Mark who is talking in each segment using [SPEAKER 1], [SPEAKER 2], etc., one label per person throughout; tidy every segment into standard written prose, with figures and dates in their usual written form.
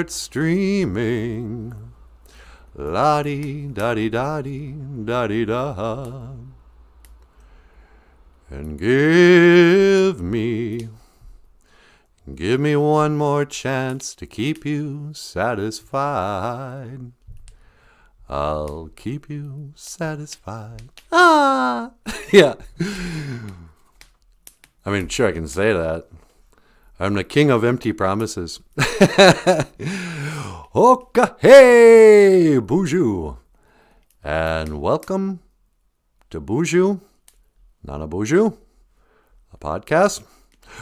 [SPEAKER 1] start streaming. La-di-da-di-da-di-da-di-da. And give me one more chance to keep you satisfied. I'll keep you satisfied. Ah! Yeah. I mean, sure, I can say that. I'm the king of empty promises. Oka hey, Boozhoo. And welcome to Boozhoo Nanaboozhoo, a podcast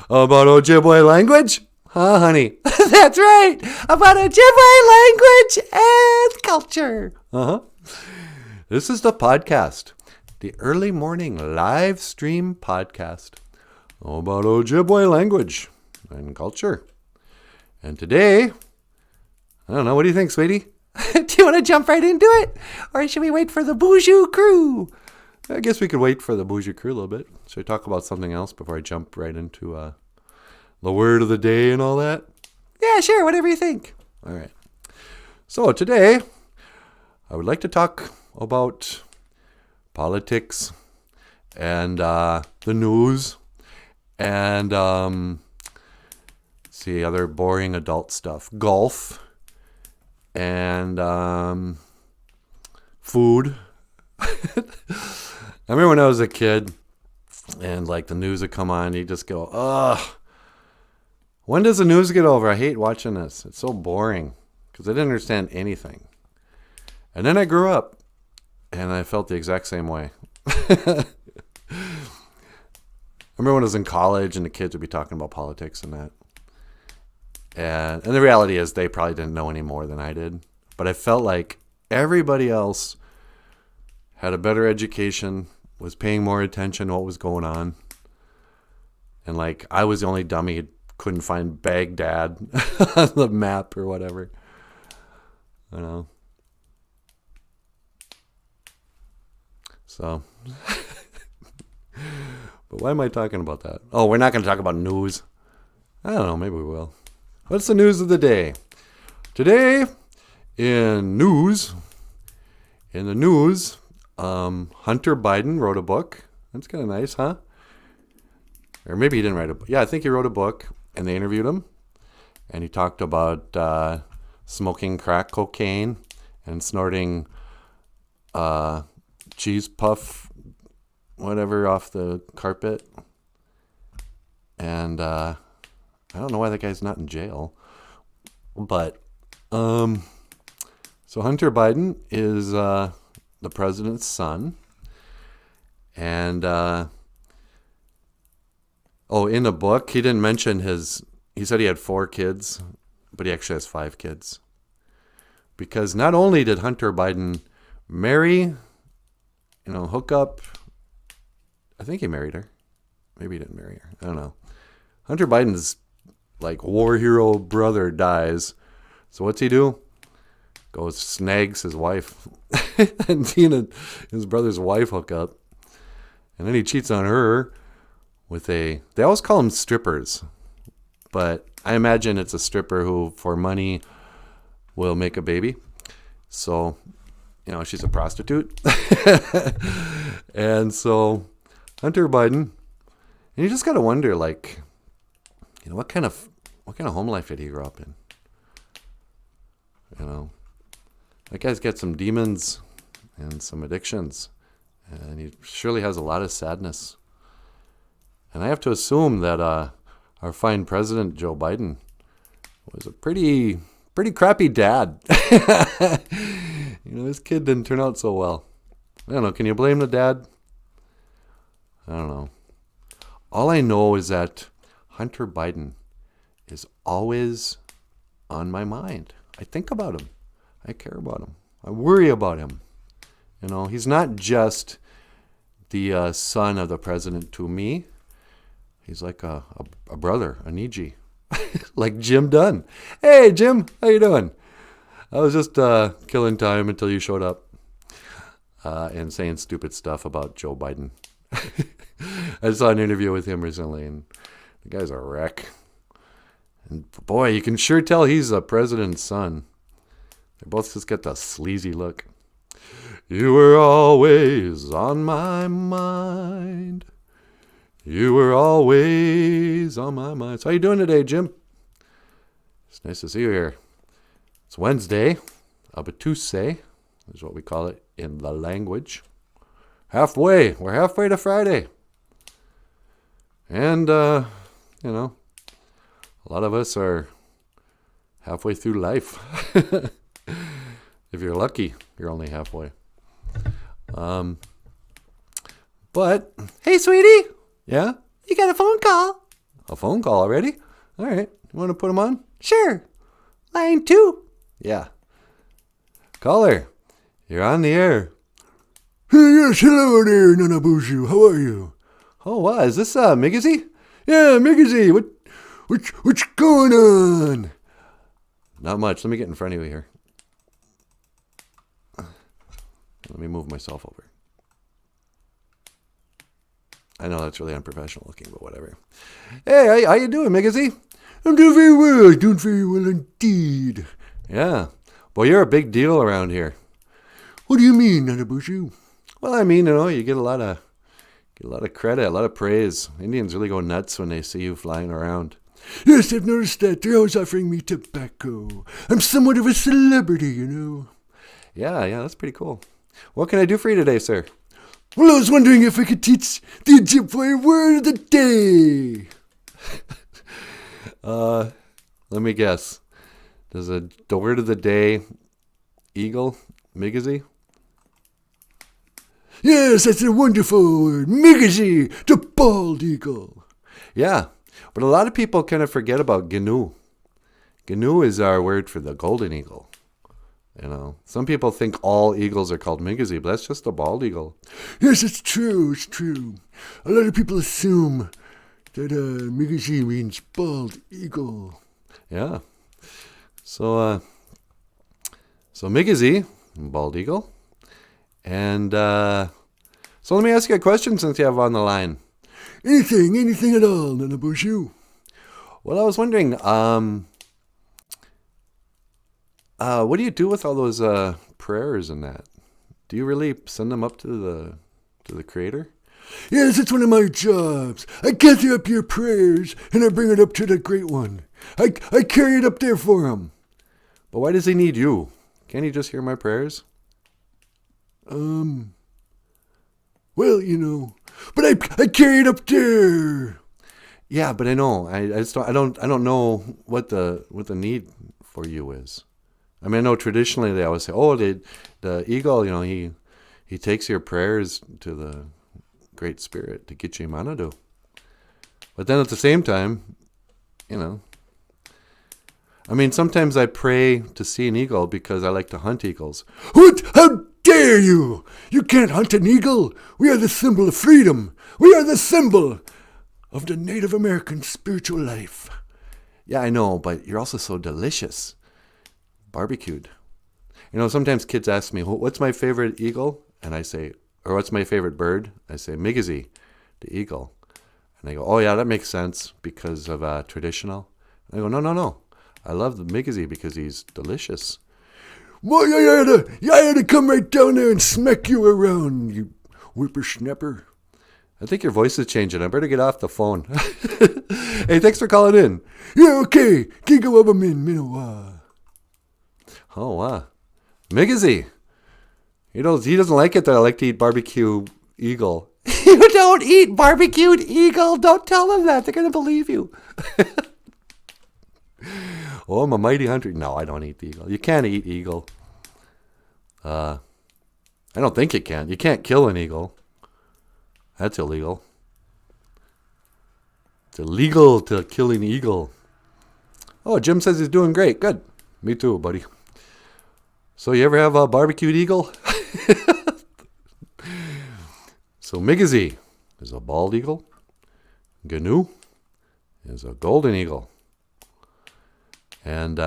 [SPEAKER 1] about OJIBWE language. Huh, honey? That's right. About OJIBWE language and culture. This is the podcast, the early morning live stream podcast about OJIBWE language and culture. And today, I don't know, what do you think, sweetie? Do you want to jump right into it? Or should we wait for the Boozhoo crew? I guess we could wait for the Boozhoo crew a little bit. Should we talk about something else before I jump right into the word of the day and all that? Yeah, sure, whatever you think. All right. So today, I would like to talk about politics and the news and other boring adult stuff. Golf and food. I remember when I was a kid and like the news would come on, you just go, ugh. When does the news get over? I hate watching this. It's so boring because I didn't understand anything. And then I grew up and I felt the exact same way. I remember when I was in college and the kids would be talking about politics and that. And the reality is they probably didn't know any more than I did. But I felt like everybody else had a better education, was paying more attention to what was going on. And like I was the only dummy who couldn't find Baghdad on the map or whatever. I don't know. So, but why am I talking about that? Oh, we're not going to talk about news. I don't know, maybe we will. What's the news of the day? Today, in the news, Hunter Biden wrote a book. That's kind of nice, huh? Or maybe he didn't write a book. Yeah, I think he wrote a book, and they interviewed him. And he talked about smoking crack cocaine and snorting cheese puff, whatever, off the carpet. And I don't know why that guy's not in jail. But, so Hunter Biden is the president's son. And, in the book, he didn't mention he said he had 4 kids, but he actually has 5 kids. Because not only did Hunter Biden marry, hook up, I think he married her. Maybe he didn't marry her. I don't know. Hunter Biden's like war hero brother dies. So what's he do? Goes snags his wife. And he and his brother's wife hook up. And then he cheats on her with they always call them strippers. But I imagine it's a stripper who, for money, will make a baby. So, she's a prostitute. And so Hunter Biden, and you just got to wonder, like, what kind of home life did he grow up in? That guy's got some demons and some addictions, and he surely has a lot of sadness. And I have to assume that our fine president, Joe Biden, was a pretty crappy dad. His kid didn't turn out so well. I don't know. Can you blame the dad? I don't know. All I know is that Hunter Biden is always on my mind. I think about him. I care about him. I worry about him. He's not just the son of the president to me. He's like a brother, a Niji. Like Jim Dunn. Hey, Jim, how you doing? I was just killing time until you showed up and saying stupid stuff about Joe Biden. I saw an interview with him recently, and the guy's a wreck. And boy, you can sure tell he's a president's son. They both just get the sleazy look. You were always on my mind. You were always on my mind. So how you doing today, Jim? It's nice to see you here. It's Wednesday. Abatuse is what we call it in the language. Halfway. We're halfway to Friday. And, a lot of us are halfway through life. If you're lucky, you're only halfway. But, hey, sweetie. Yeah? You got a phone call. A phone call already? All right. You want to put them on? Sure. Line 2. Yeah. Caller, you're on the air.
[SPEAKER 2] Yes, hello there, Nanaboozhoo. How are you?
[SPEAKER 1] Oh, wow. Is this Migazy?
[SPEAKER 2] Yeah, Migazy. What's going on?
[SPEAKER 1] Not much. Let me get in front of you here. Let me move myself over. I know that's really unprofessional looking, but whatever. Hey, how you doing, Migazy?
[SPEAKER 2] I'm doing very well. Doing very well indeed.
[SPEAKER 1] Yeah. Boy, you're a big deal around here.
[SPEAKER 2] What do you mean, Nanaboozhoo?
[SPEAKER 1] Well, I mean, you get a lot of credit, a lot of praise. Indians really go nuts when they see you flying around.
[SPEAKER 2] Yes, I've noticed that. They're always offering me tobacco. I'm somewhat of a celebrity, you know.
[SPEAKER 1] Yeah, that's pretty cool. What can I do for you today, sir?
[SPEAKER 2] Well, I was wondering if I could teach the Ojibwe word of the day.
[SPEAKER 1] Let me guess. Does the word of the day eagle, Migazy?
[SPEAKER 2] Yes, that's a wonderful word. Migazy, the bald eagle.
[SPEAKER 1] Yeah, but a lot of people kind of forget about GNU. GNU is our word for the golden eagle. Some people think all eagles are called Migazy, but that's just a bald eagle.
[SPEAKER 2] Yes, it's true. It's true. A lot of people assume that Migazy means bald eagle.
[SPEAKER 1] Yeah. So Migazy, bald eagle. And so let me ask you a question since you have on the line.
[SPEAKER 2] Anything at all, Nanaboozhoo.
[SPEAKER 1] Well, I was wondering, what do you do with all those prayers and that? Do you really send them up to the Creator?
[SPEAKER 2] Yes, it's one of my jobs. I gather up your prayers and I bring it up to the Great One. I carry it up there for him.
[SPEAKER 1] But why does he need you? Can't he just hear my prayers?
[SPEAKER 2] Well, but I carry it up there.
[SPEAKER 1] Yeah, but I know. I don't know what the need for you is. I mean, I know traditionally they always say, the eagle, he takes your prayers to the Great Spirit, to Gitche Manado. But then at the same time, I mean, sometimes I pray to see an eagle because I like to hunt eagles.
[SPEAKER 2] What? How dare you? You can't hunt an eagle. We are the symbol of freedom. We are the symbol of the Native American spiritual life.
[SPEAKER 1] Yeah, I know, but you're also so delicious. Barbecued. Sometimes kids ask me, what's my favorite eagle? And I say, or what's my favorite bird? I say, Migazy, the eagle. And they go, oh yeah, that makes sense because of traditional. And I go, no. I love the Migazy because he's delicious.
[SPEAKER 2] Boy, I had to come right down there and smack you around, you whippersnapper.
[SPEAKER 1] I think your voice is changing. I better get off the phone. Hey, thanks for calling in.
[SPEAKER 2] Yeah, okay. Gigawabamin, Minowa.
[SPEAKER 1] Oh, wow. Migazy. He doesn't like it that I like to eat barbecue eagle. You don't eat barbecued eagle. Don't tell them that. They're going to believe you. Oh, I'm a mighty hunter. No, I don't eat the eagle. You can't eat eagle. I don't think you can. You can't kill an eagle. That's illegal. It's illegal to kill an eagle. Oh, Jim says he's doing great. Good. Me too, buddy. So you ever have a barbecued eagle? So Migazy is a bald eagle. GNU is a golden eagle. And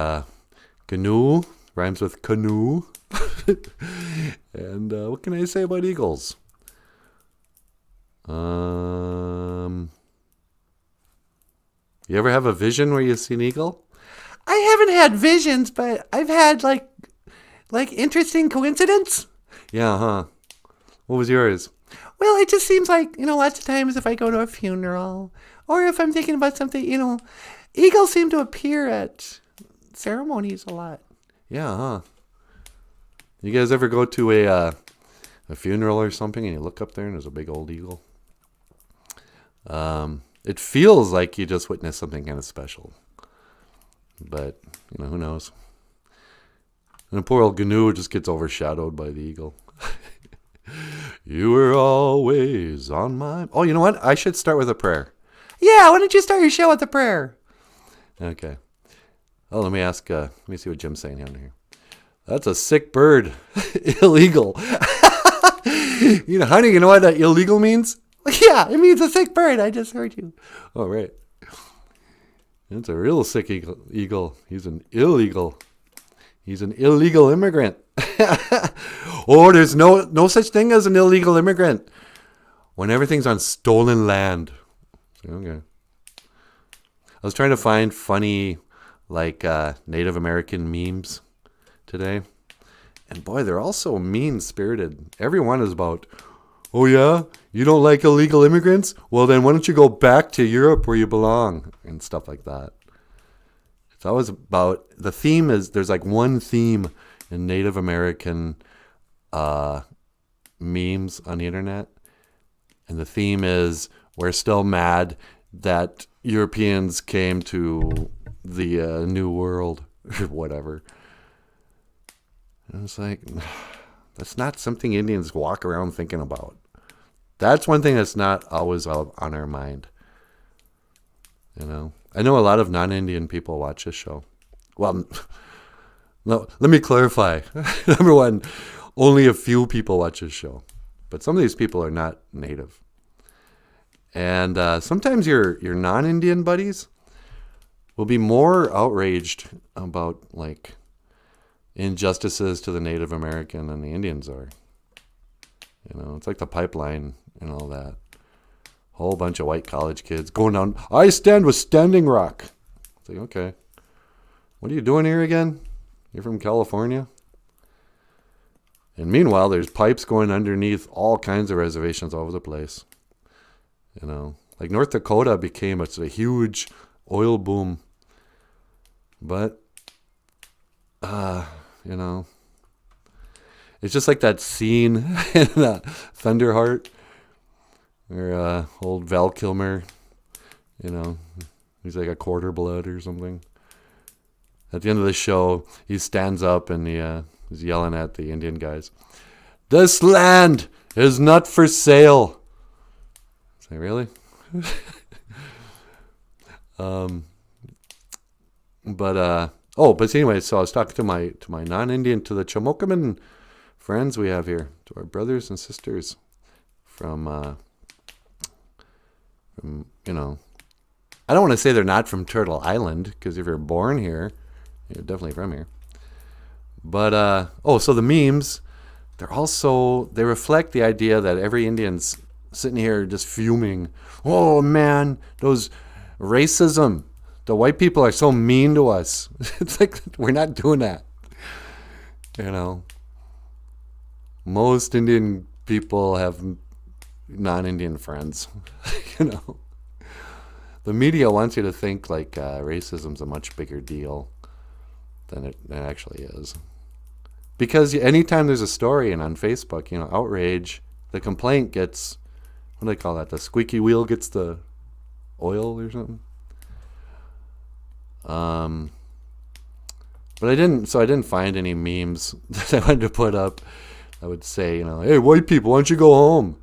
[SPEAKER 1] GNU rhymes with canoe. And what can I say about eagles? You ever have a vision where you see an eagle? I haven't had visions, but I've had like interesting coincidence. Yeah, huh? What was yours? Well, it just seems like, lots of times if I go to a funeral or if I'm thinking about something, eagles seem to appear at ceremonies a lot. Yeah, huh? You guys ever go to a funeral or something and you look up there and there's a big old eagle? It feels like you just witnessed something kind of special. But, who knows? And the poor old GNU just gets overshadowed by the eagle. You were always on my... Oh, you know what? I should start with a prayer. Yeah, why don't you start your show with a prayer? Okay. Oh, let me see what Jim's saying down here. That's a sick bird. Illegal. Honey, you know what that illegal means? Yeah, it means a sick bird. I just heard you. Oh, right. It's a real sick eagle. He's an illegal. He's an illegal immigrant. Oh, there's no such thing as an illegal immigrant when everything's on stolen land. Okay. I was trying to find funny, Native American memes today. And boy, they're all so mean-spirited. Every one is about, oh yeah, you don't like illegal immigrants? Well, then why don't you go back to Europe where you belong? And stuff like that. It's always about, the theme is, there's one theme in Native American memes on the internet. And the theme is, we're still mad that Europeans came to the New World or whatever. And it's like, that's not something Indians walk around thinking about. That's one thing that's not always on our mind. I know a lot of non-Indian people watch this show. Well, no, let me clarify. Number one, only a few people watch this show. But some of these people are not native. And sometimes your non-Indian buddies will be more outraged about, injustices to the Native American than the Indians are. It's like the pipeline and all that. Whole bunch of white college kids going down. I stand with Standing Rock. It's like, okay. What are you doing here again? You're from California? And meanwhile, there's pipes going underneath all kinds of reservations all over the place. North Dakota became a huge oil boom. But, it's just like that scene in Thunderheart where old Val Kilmer, he's like a quarter blood or something. At the end of the show, he stands up and he's yelling at the Indian guys. This land is not for sale. Say, really? But anyway, so I was talking to my non-Indian, to the Chamokaman friends we have here, to our brothers and sisters from I don't want to say they're not from Turtle Island, because if you're born here, you're definitely from here. But, so the memes, they reflect the idea that every Indian's sitting here just fuming. Oh, man, those racism. The white people are so mean to us. It's like, we're not doing that. Most Indian people have non-Indian friends. The media wants you to think racism's a much bigger deal than it actually is. Because anytime there's a story and on Facebook, outrage, the complaint gets, what do they call that? The squeaky wheel gets the oil or something? But I didn't find any memes that I wanted to put up. I would say, hey, white people, why don't you go home?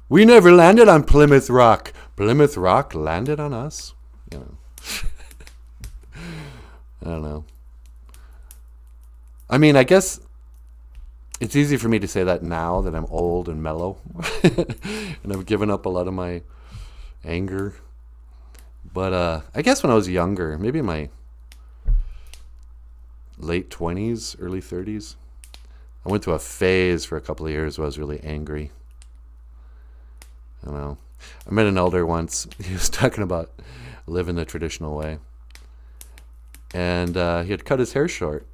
[SPEAKER 1] We never landed on Plymouth Rock. Plymouth Rock landed on us? I don't know. I mean, I guess it's easy for me to say that now that I'm old and mellow. And I've given up a lot of my anger. But I guess when I was younger, maybe in my late 20s, early 30s, I went through a phase for a couple of years where I was really angry. I don't know. I met an elder once. He was talking about living the traditional way. And he had cut his hair short.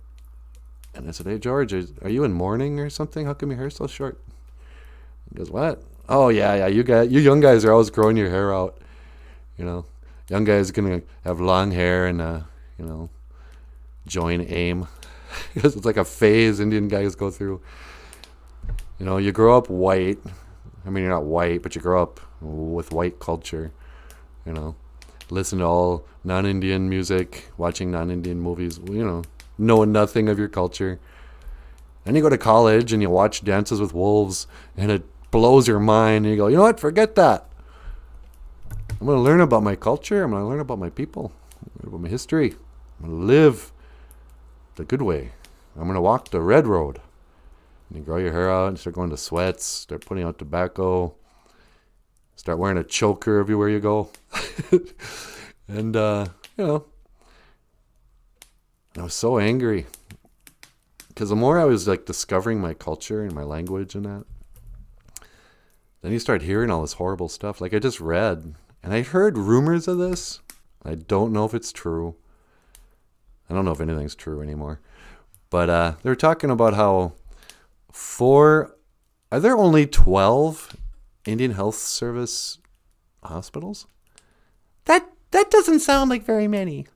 [SPEAKER 1] And I said, "Hey, George, are you in mourning or something? How come your hair's so short?" He goes, "What? Oh, yeah. You young guys are always growing your hair out. You know, young guys are going to have long hair and, join AIM." Because it's like a phase Indian guys go through. You know, you grow up white. I mean, you're not white, but you grow up with white culture. You know, listen to all non-Indian music, watching non-Indian movies, knowing nothing of your culture. Then you go to college and you watch Dances with Wolves and it blows your mind and you go, "You know what? Forget that. I'm going to learn about my culture. I'm going to learn about my people. I'm going to learn about my history. I'm going to live the good way. I'm going to walk the red road." And you grow your hair out and start going to sweats, start putting out tobacco, start wearing a choker everywhere you go. And, I was so angry. Because the more I was like discovering my culture and my language and that, then you start hearing all this horrible stuff. Like I just read, and I heard rumors of this. I don't know if it's true. I don't know if anything's true anymore. But they were talking about how are there only 12 Indian Health Service hospitals? That doesn't sound like very many.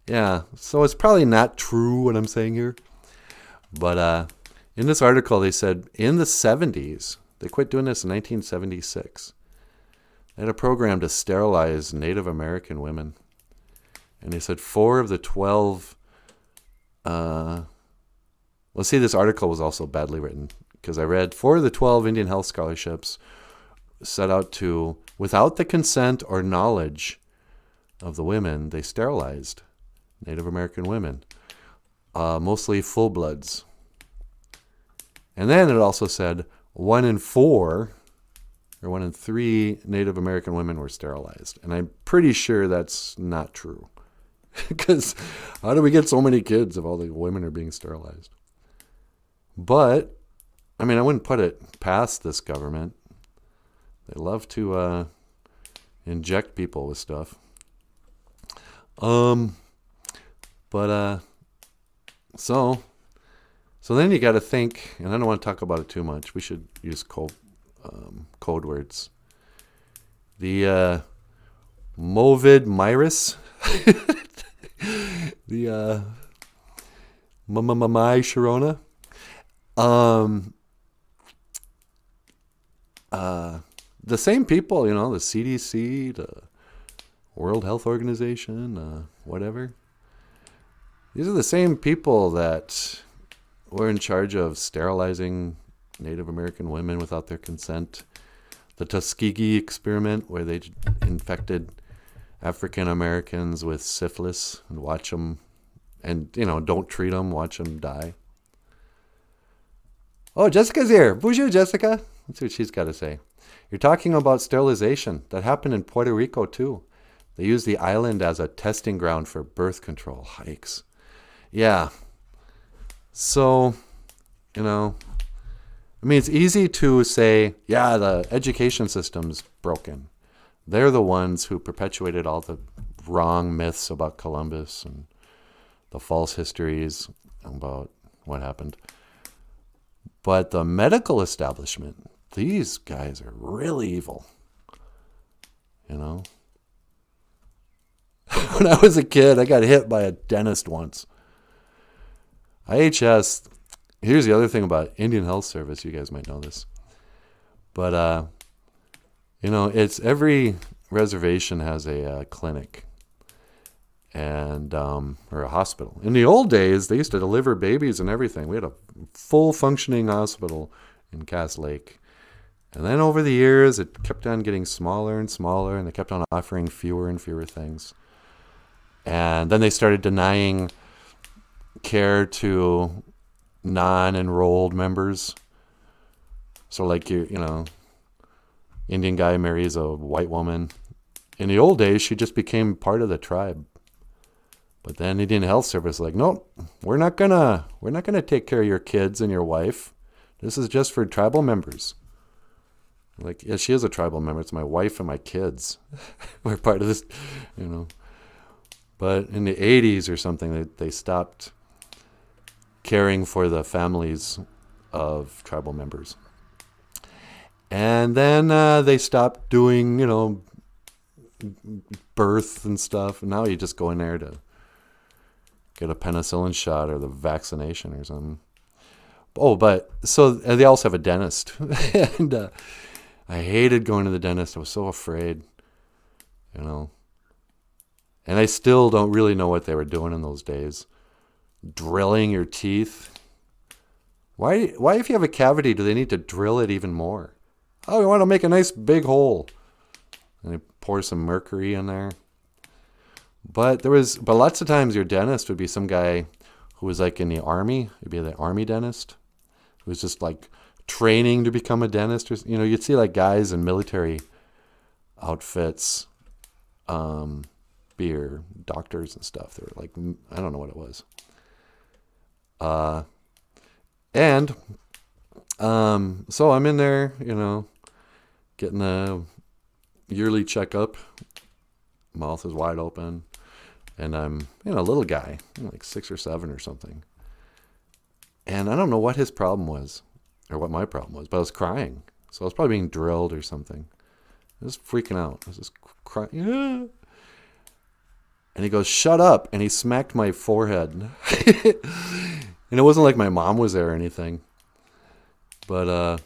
[SPEAKER 1] Yeah, so it's probably not true what I'm saying here. But in this article, they said in the 70s, they quit doing this in 1976. They had a program to sterilize Native American women. And they said 4 of the 12... this article was also badly written. Because I read 4 of the 12 Indian health scholarships set out to, without the consent or knowledge of the women, they sterilized Native American women. Mostly full-bloods. And then it also said 1 in 4 or 1 in 3 Native American women were sterilized. And I'm pretty sure that's not true. Because how do we get so many kids if all the women are being sterilized? But, I mean, I wouldn't put it past this government. They love to inject people with stuff. So then you got to think, and I don't want to talk about it too much. We should use code words. The Movid Myris, the Mamamai Sharona, the same people, the CDC, the World Health Organization, whatever. These are the same people that were in charge of sterilizing Native American women without their consent. The Tuskegee experiment, where they infected African Americans with syphilis and watch them, and, don't treat them, watch them die. Oh, Jessica's here. Boozhoo, Jessica. Let's see what she's got to say. You're talking about sterilization. That happened in Puerto Rico, too. They used the island as a testing ground for birth control. Hikes. Yeah. So, it's easy to say, yeah, the education system's broken. They're the ones who perpetuated all the wrong myths about Columbus and the false histories about what happened. But the medical establishment, these guys are really evil. When I was a kid, I got hit by a dentist once. IHS, here's the other thing about Indian Health Service. You guys might know this. But, it's every reservation has a clinic and or a hospital. In the old days, they used to deliver babies and everything. We had a full functioning hospital in Cass Lake. And then over the years, it kept on getting smaller and smaller, and they kept on offering fewer and fewer things. And then they started denying care to non-enrolled members. So like Indian guy marries a white woman. In the old days, she just became part of the tribe. But then Indian Health Service like, nope, we're not gonna take care of your kids and your wife. This is just for tribal members. Like, yeah, she is a tribal member. It's my wife and my kids. We're part of this, you know. But in the 80s or something, they stopped caring for the families of tribal members. And then they stopped doing, you know, birth and stuff. And now you just go in there to get a penicillin shot or the vaccination or something. Oh, but so they also have a dentist. And I hated going to the dentist. I was so afraid, you know. And I still don't really know what they were doing in those days. Drilling your teeth. Why if you have a cavity, do they need to drill it even more? Oh, we want to make a nice big hole. And they pour some mercury in there. But lots of times your dentist would be some guy who was like in the army. He'd be the army dentist. Who was just like training to become a dentist. Or, you know, you'd see like guys in military outfits be doctors and stuff. They were like, I don't know what it was. So I'm in there, you know, getting a yearly checkup. Mouth is wide open. And I'm, you know, a little guy, like 6 or 7 or something. And I don't know what his problem was or what my problem was, but I was crying. So I was probably being drilled or something. I was freaking out. I was just crying. Yeah. And he goes, shut up. And he smacked my forehead. And it wasn't like my mom was there or anything. But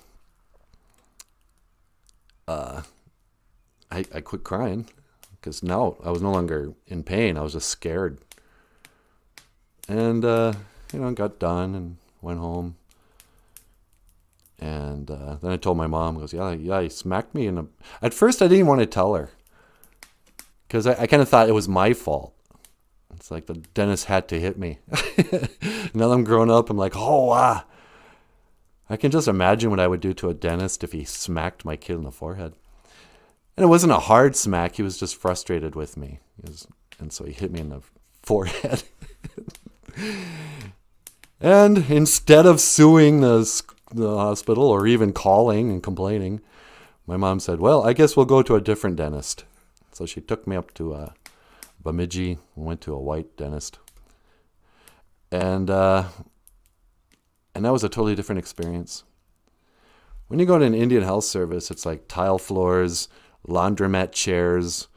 [SPEAKER 1] I quit crying because now I was no longer in pain. I was just scared. And, you know, got done and went home. And then I told my mom, goes, yeah, he smacked me. At first, I didn't want to tell her because I kind of thought it was my fault. It's like the dentist had to hit me. Now that I'm grown up, I'm like, I can just imagine what I would do to a dentist if he smacked my kid in the forehead. And it wasn't a hard smack. He was just frustrated with me. And so he hit me in the forehead. And instead of suing the hospital or even calling and complaining, my mom said, well, I guess we'll go to a different dentist. So she took me up to Bemidji. We went to a white dentist. And that was a totally different experience. When you go to an Indian health service, it's like tile floors, laundromat chairs,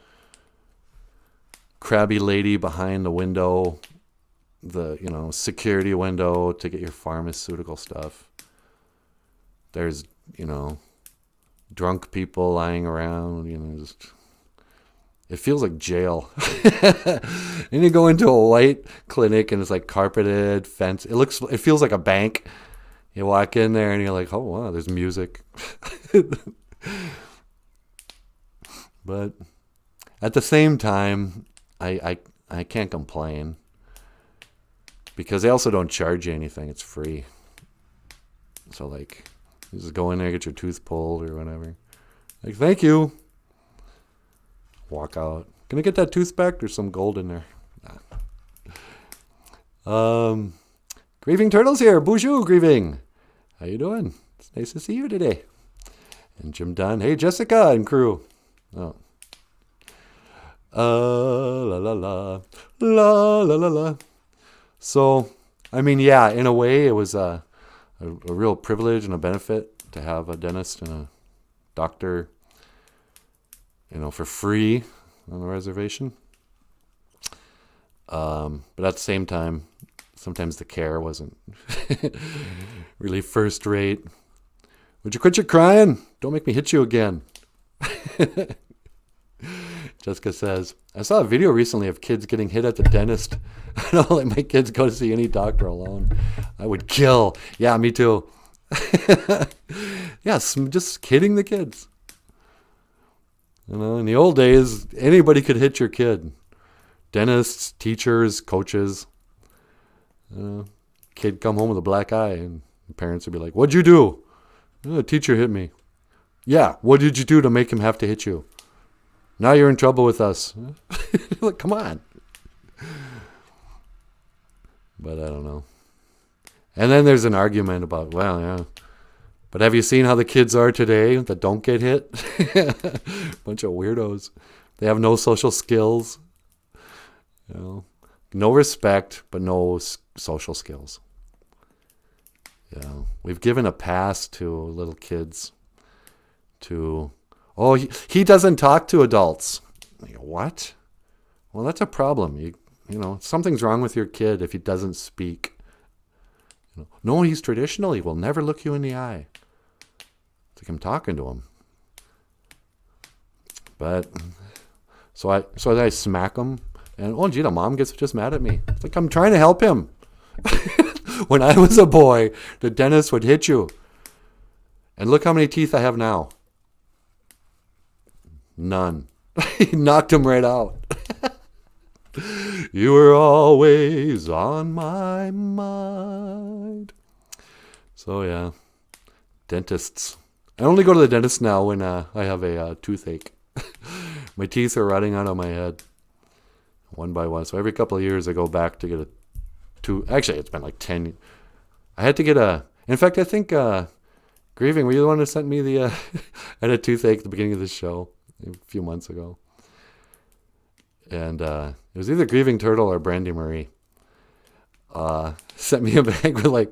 [SPEAKER 1] crabby lady behind the window, the, you know, security window to get your pharmaceutical stuff. There's, you know, drunk people lying around, you know, it feels like jail. And you go into a white clinic and it's like carpeted, fence. It feels like a bank. You walk in there and you're like, oh wow, there's music. But at the same time, I can't complain because they also don't charge you anything. It's free. So like, you just go in there, get your tooth pulled or whatever. Like, thank you. Walk out. Can I get that tooth back? There's some gold in there. Grieving Turtles here. Boozhoo Grieving. How you doing? It's nice to see you today. And Jim Dunn. Hey, Jessica and crew. Oh. La la la. La la la la. So, I mean, yeah, in a way, it was a real privilege and a benefit to have a dentist and a doctor, you know, for free on the reservation. But at the same time, sometimes the care wasn't really first rate. Would you quit your crying? Don't make me hit you again. Jessica says, I saw a video recently of kids getting hit at the dentist. I don't let my kids go to see any doctor alone. I would kill. Yeah, me too. Yes, just hitting the kids. You know, in the old days, anybody could hit your kid. Dentists, teachers, coaches. Kid come home with a black eye, and the parents would be like, what'd you do? The teacher hit me. Yeah, what did you do to make him have to hit you? Now you're in trouble with us. Like, come on. But I don't know. And then there's an argument about, well, yeah, But have you seen how the kids are today that don't get hit? Bunch of weirdos. They have no social skills. No respect, but no social skills. We've given a pass to little kids to, he doesn't talk to adults. What? Well, that's a problem. Something's wrong with your kid if he doesn't speak. No, he's traditional. He will never look you in the eye. It's like I'm talking to him. But so I smack him, and the mom gets just mad at me. It's like I'm trying to help him. When I was a boy, the dentist would hit you. And look how many teeth I have now. None. He knocked them right out. You were always on my mind. So yeah, dentists. I only go to the dentist now when I have a toothache. My teeth are rotting out of my head, one by one. So every couple of years I go back to get actually, it's been like 10 years. I had to get in fact, I think, Grieving, were you the one who sent me I had a toothache at the beginning of this show a few months ago. And it was either Grieving Turtle or Brandy Marie. Sent me a bag with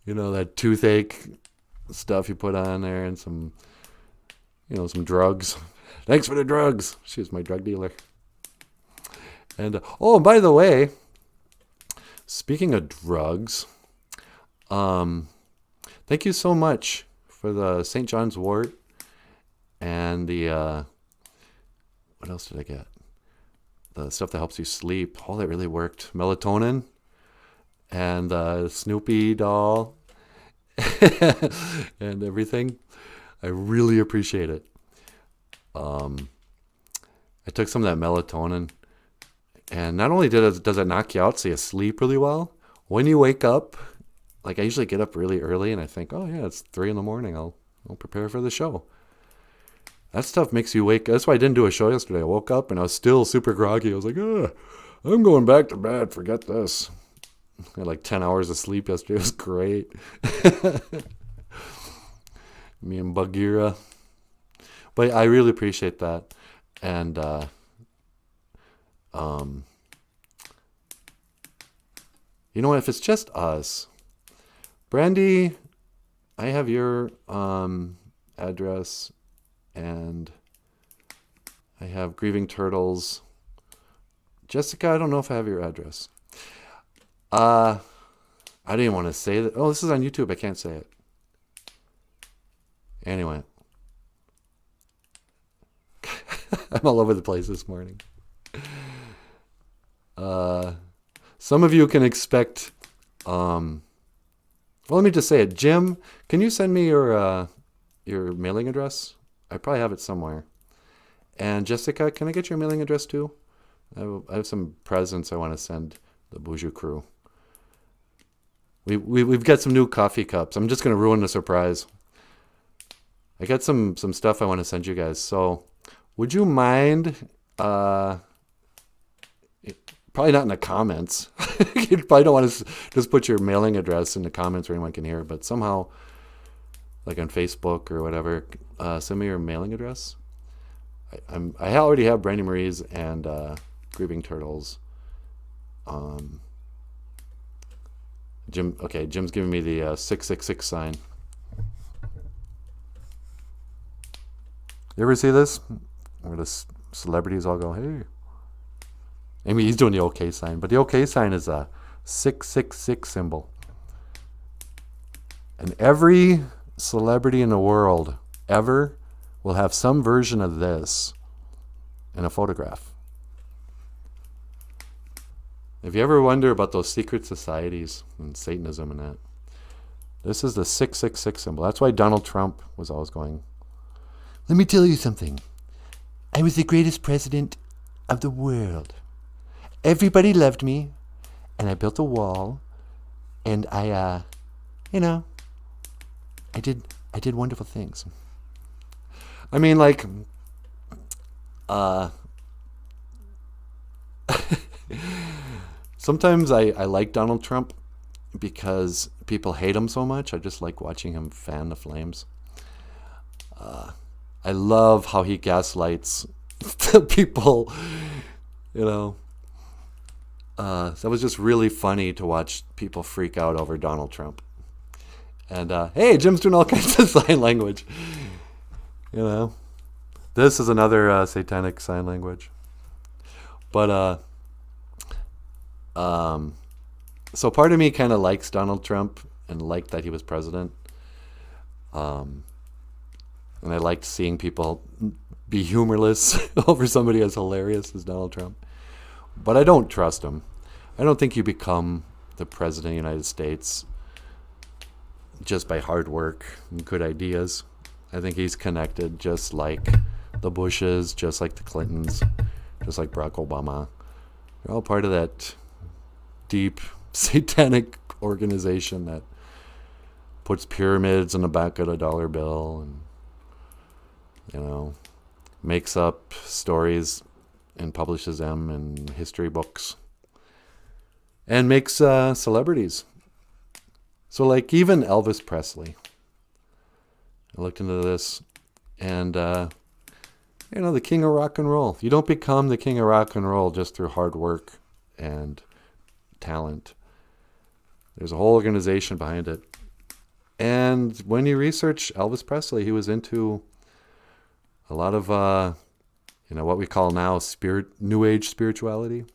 [SPEAKER 1] that toothache stuff you put on there and some drugs. Thanks for the drugs. She was my drug dealer. And, by the way, speaking of drugs, thank you so much for the St. John's wort and the, what else did I get? The stuff that helps you sleep. That really worked. Melatonin and the Snoopy doll and everything. I really appreciate it. I took some of that melatonin, and not only does it knock you out so you sleep really well, when you wake up, I usually get up really early and I think, it's 3 a.m. I'll prepare for the show. That stuff makes you wake. That's why I didn't do a show yesterday. I woke up and I was still super groggy. I was like, I'm going back to bed. Forget this. I had 10 hours of sleep yesterday. It was great. Me and Bagheera. But I really appreciate that. And you know what? If it's just us, Brandy, I have your address, and I have Grieving Turtles. Jessica, I don't know if I have your address. I didn't want to say that. This is on YouTube. I can't say it. Anyway. I'm all over the place this morning. Some of you can expect... let me just say it. Jim, can you send me your mailing address? I probably have it somewhere. And Jessica, can I get your mailing address too? I have some presents I want to send the Boozhoo crew. We've got some new coffee cups. I'm just going to ruin the surprise. I got some stuff I want to send you guys. So would you mind, probably not in the comments. You probably don't want to just put your mailing address in the comments where anyone can hear, but somehow, on Facebook or whatever, send me your mailing address. I already have Brandy Marie's and Grieving Turtles. Jim's giving me the 666 sign. You ever see this? Where the celebrities all go, hey. Maybe he's doing the OK sign, but the OK sign is a 666 symbol. And every celebrity in the world ever will have some version of this in a photograph. If you ever wonder about those secret societies and Satanism and that, this is the 666 symbol. That's why Donald Trump was always going, let me tell you something. I was the greatest president of the world. Everybody loved me, and I built a wall, and I did wonderful things. I mean, sometimes I like Donald Trump because people hate him so much. I just like watching him fan the flames. I love how he gaslights the people, you know. That was just really funny to watch people freak out over Donald Trump. And, hey, Jim's doing all kinds of sign language. You know, this is another satanic sign language. But, so part of me kind of likes Donald Trump and liked that he was president. And I liked seeing people be humorless over somebody as hilarious as Donald Trump. But I don't trust him. I don't think you become the president of the United States just by hard work and good ideas. I think he's connected just like the Bushes, just like the Clintons, just like Barack Obama. They're all part of that deep satanic organization that puts pyramids on the back of the dollar bill and, you know, makes up stories and publishes them in history books and makes celebrities. So like even Elvis Presley, I looked into this, and you know, the king of rock and roll. You don't become the king of rock and roll just through hard work and talent. There's a whole organization behind it. And when you research Elvis Presley, he was into a lot of you know, what we call now New Age spirituality.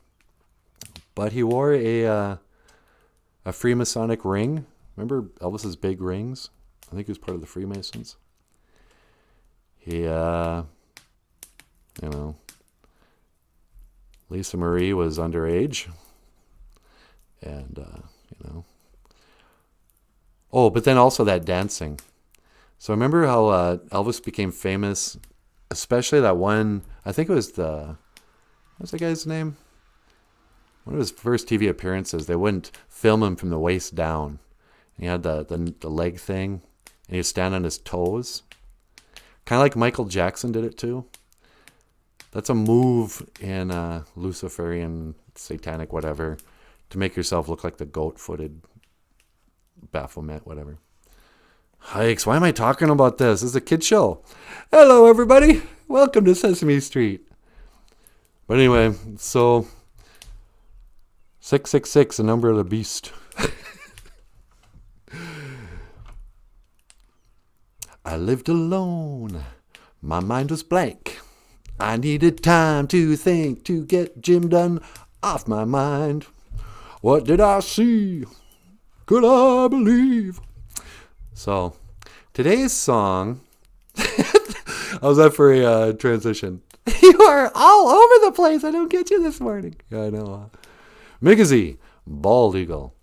[SPEAKER 1] But he wore a Freemasonic ring. Remember Elvis's big rings? I think he was part of the Freemasons. He, you know, Lisa Marie was underage. And, you know. Oh, but then also that dancing. So remember how Elvis became famous, especially that one, I think it was what's the guy's name? One of his first TV appearances, they wouldn't film him from the waist down. And he had the leg thing, and he would stand on his toes. Kind of like Michael Jackson did it too. That's a move in Luciferian, satanic, whatever, to make yourself look like the goat-footed Baphomet, whatever. Hikes, why am I talking about this? This is a kid show. Hello, everybody. Welcome to Sesame Street. But anyway, so 666, the number of the beast. I lived alone. My mind was blank. I needed time to think, to get Jim done off my mind. What did I see? Could I believe? So, today's song, how's that for a transition? You are all over the place. I don't get you this morning. Yeah, I know. Migazi, bald eagle.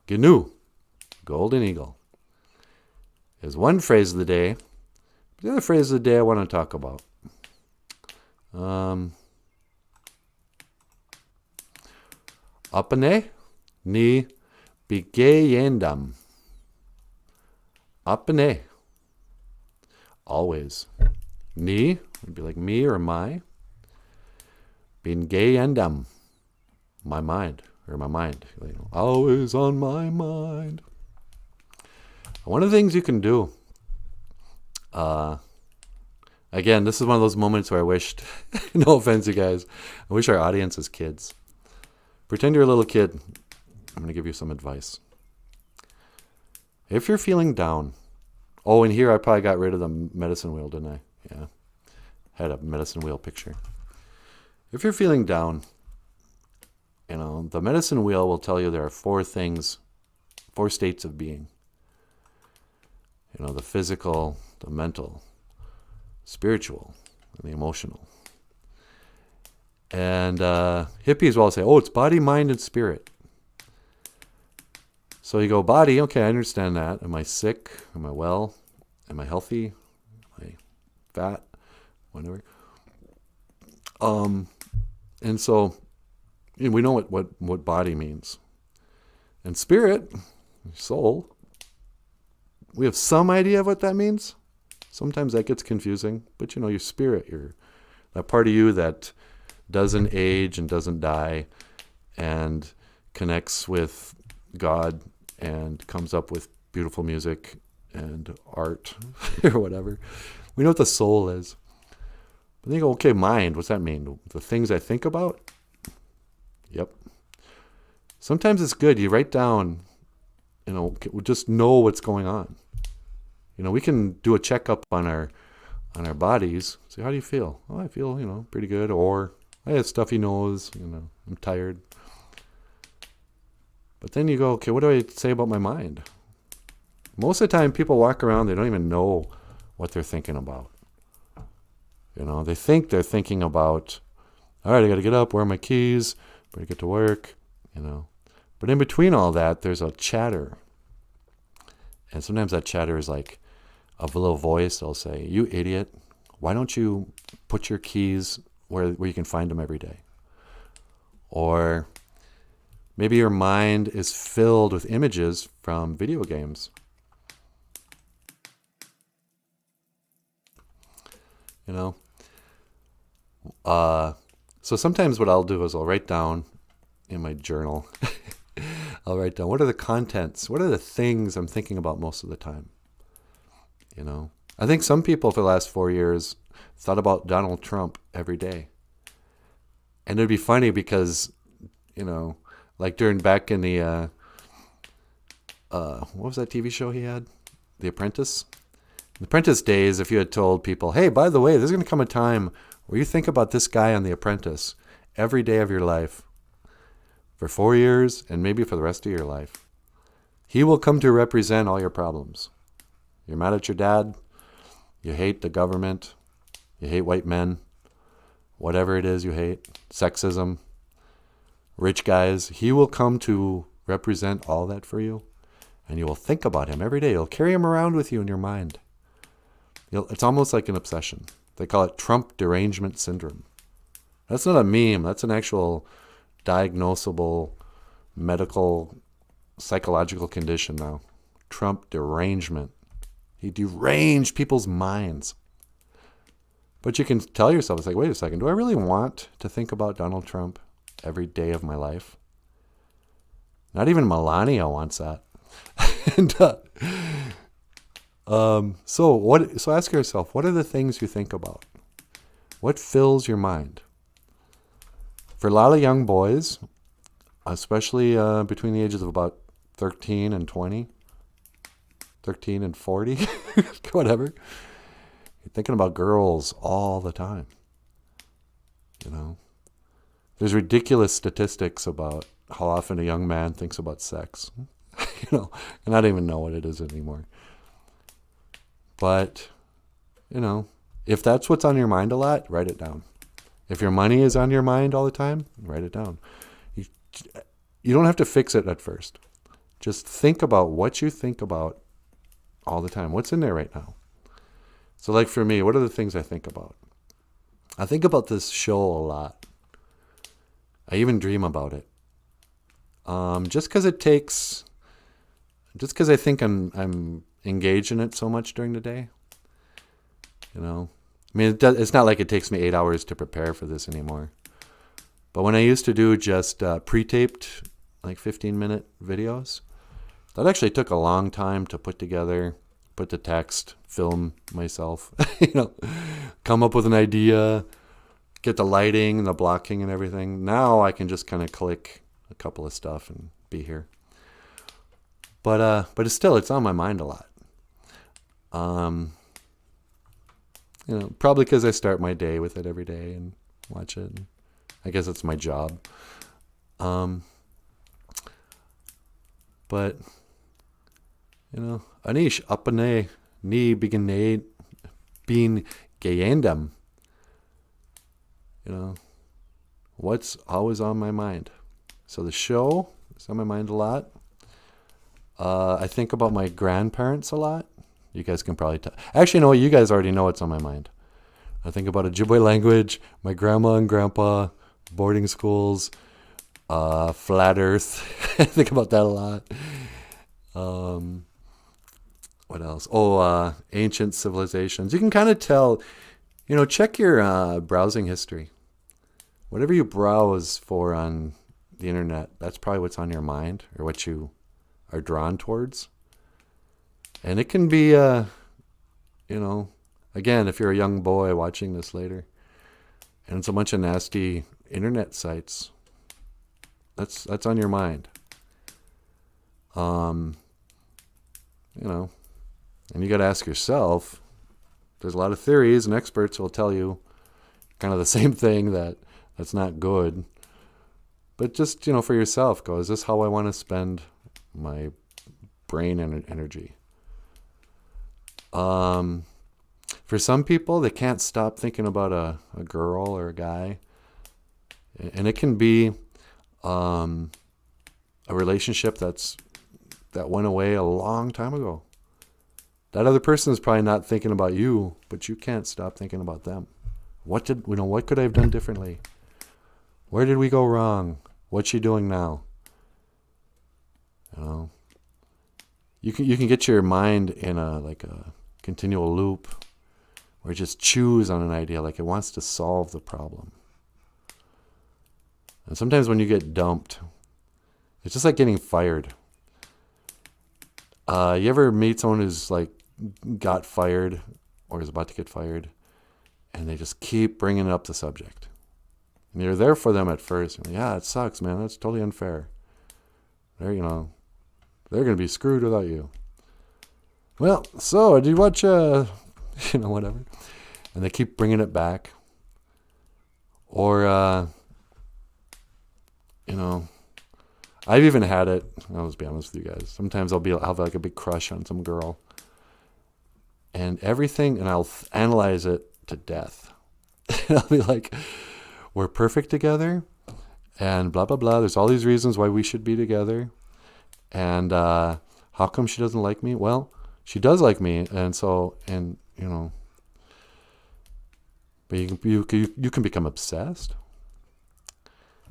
[SPEAKER 1] Gnu, golden eagle. Is one phrase of the day. The other phrase of the day I want to talk about. Apane ni bigayendam. Apane. Always. Ni would be like me or my. Bingayendam. My mind. Or my mind. Always on my mind. One of the things you can do, again, this is one of those moments where I wished, no offense you guys, I wish our audience is kids. Pretend you're a little kid. I'm going to give you some advice. If you're feeling down, oh, and here I probably got rid of the medicine wheel, didn't I? Yeah. Had a medicine wheel picture. If you're feeling down, you know, the medicine wheel will tell you there are four states of being. You know, the physical, the mental, spiritual, and the emotional. And hippies will all say, oh, it's body, mind, and spirit. So you go, body, okay, I understand that. Am I sick? Am I well? Am I healthy? Am I fat? Whatever. And so you know, we know what body means. And spirit, soul, we have some idea of what that means. Sometimes that gets confusing, but you know, your spirit, that part of you that doesn't age and doesn't die and connects with God and comes up with beautiful music and art or whatever. We know what the soul is. But then you go, okay, mind, what's that mean? The things I think about? Yep. Sometimes it's good. You write down, just know what's going on. We can do a checkup on our bodies. Say, how do you feel? Oh, I feel, pretty good. Or I have stuffy nose, I'm tired. But then you go, okay, what do I say about my mind? Most of the time people walk around, they don't even know what they're thinking about. They think they're thinking about, all right, I got to get up, where are my keys? Better get to work, But in between all that, there's a chatter. And sometimes that chatter is like a little voice. They'll say, you idiot, why don't you put your keys where you can find them every day? Or maybe your mind is filled with images from video games. So sometimes what I'll do is I'll write down in my journal, I'll write down what are the contents, what are the things I'm thinking about most of the time. I think some people for the last 4 years thought about Donald Trump every day. And it'd be funny because, like back in the, what was that TV show he had? The Apprentice? The Apprentice days, if you had told people, hey, by the way, there's going to come a time where you think about this guy on The Apprentice every day of your life for 4 years and maybe for the rest of your life. He will come to represent all your problems. You're mad at your dad. You hate the government. You hate white men. Whatever it is you hate. Sexism. Rich guys. He will come to represent all that for you. And you will think about him every day. You'll carry him around with you in your mind. It's almost like an obsession. They call it Trump derangement syndrome. That's not a meme. That's an actual diagnosable medical psychological condition now. Trump derangement. He deranged people's minds. But you can tell yourself, it's like, wait a second, do I really want to think about Donald Trump every day of my life? Not even Melania wants that. And so ask yourself, what are the things you think about? What fills your mind? For a lot of young boys, especially between the ages of about 13 and 20, 13 and 40, whatever, you're thinking about girls all the time. There's ridiculous statistics about how often a young man thinks about sex. And I don't even know what it is anymore. But, if that's what's on your mind a lot, write it down. If your money is on your mind all the time, write it down. You don't have to fix it at first. Just think about what you think about all the time. What's in there right now? So like for me, what are the things I think about? I think about this show a lot. I even dream about it. Just because I think I'm engaged in it so much during the day. It's not like it takes me 8 hours to prepare for this anymore. But when I used to do just pre-taped, like 15-minute videos, that actually took a long time to put together, put the text, film myself, come up with an idea, get the lighting and the blocking and everything. Now I can just kind of click a couple of stuff and be here. But it's on my mind a lot. Probably because I start my day with it every day and watch it. I guess it's my job. But Anish apane ni beginne bin gayendam. What's always on my mind? So the show is on my mind a lot. I think about my grandparents a lot. You guys can probably tell. Actually, no, you guys already know what's on my mind. I think about Ojibwe language, my grandma and grandpa, boarding schools, flat earth. I think about that a lot. What else? Ancient civilizations. You can kind of tell, check your browsing history. Whatever you browse for on the internet, that's probably what's on your mind or what you are drawn towards. And it can be, again, if you're a young boy watching this later, and it's a bunch of nasty internet sites, that's on your mind. And you got to ask yourself, there's a lot of theories and experts will tell you kind of the same thing, that's not good. But just, for yourself, go, is this how I want to spend my brain and energy? For some people, they can't stop thinking about a girl or a guy. And it can be a relationship that went away a long time ago. That other person is probably not thinking about you, but you can't stop thinking about them. What could I have done differently? Where did we go wrong? What's she doing now? You can get your mind in a continual loop where it just chews on an idea, like it wants to solve the problem. And sometimes when you get dumped, it's just like getting fired. You ever meet someone who's got fired or is about to get fired, and they just keep bringing up the subject? And you're there for them at first. And yeah, it sucks, man. That's totally unfair. They're going to be screwed without you. Well, so did you watch, whatever. And they keep bringing it back. Or, I've even had it. I'll just be honest with you guys. Sometimes I'll have a big crush on some girl. And I'll analyze it to death. And I'll be like, we're perfect together. And blah, blah, blah. There's all these reasons why we should be together. And how come she doesn't like me? Well, she does like me. And so, but you can become obsessed.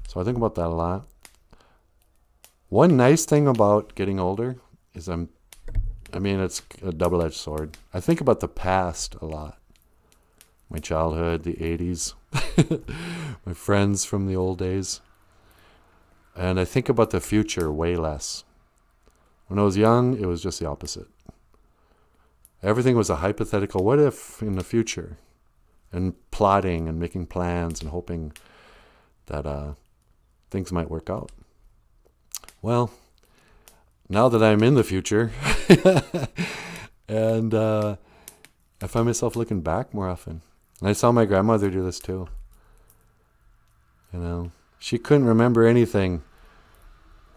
[SPEAKER 1] So I think about that a lot. One nice thing about getting older is it's a double-edged sword. I think about the past a lot. My childhood, the 80s, my friends from the old days. And I think about the future way less. When I was young, it was just the opposite. Everything was a hypothetical what if in the future, and plotting and making plans and hoping that things might work out. Well, now that I'm in the future, and I find myself looking back more often. And I saw my grandmother do this too. She couldn't remember anything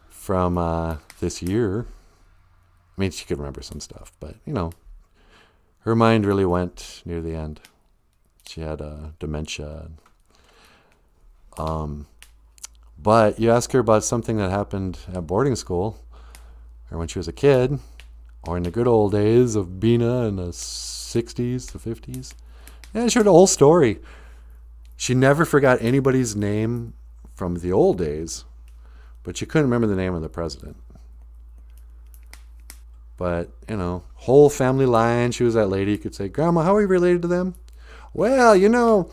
[SPEAKER 1] from this year. I mean, she could remember some stuff, but, her mind really went near the end. She had dementia. But you ask her about something that happened at boarding school, or when she was a kid, or in the good old days of Bina in the 60s, the 50s. Yeah, she heard the whole story. She never forgot anybody's name from the old days, but she couldn't remember the name of the president. But, whole family line, she was that lady. You could say, Grandma, how are you related to them? Well,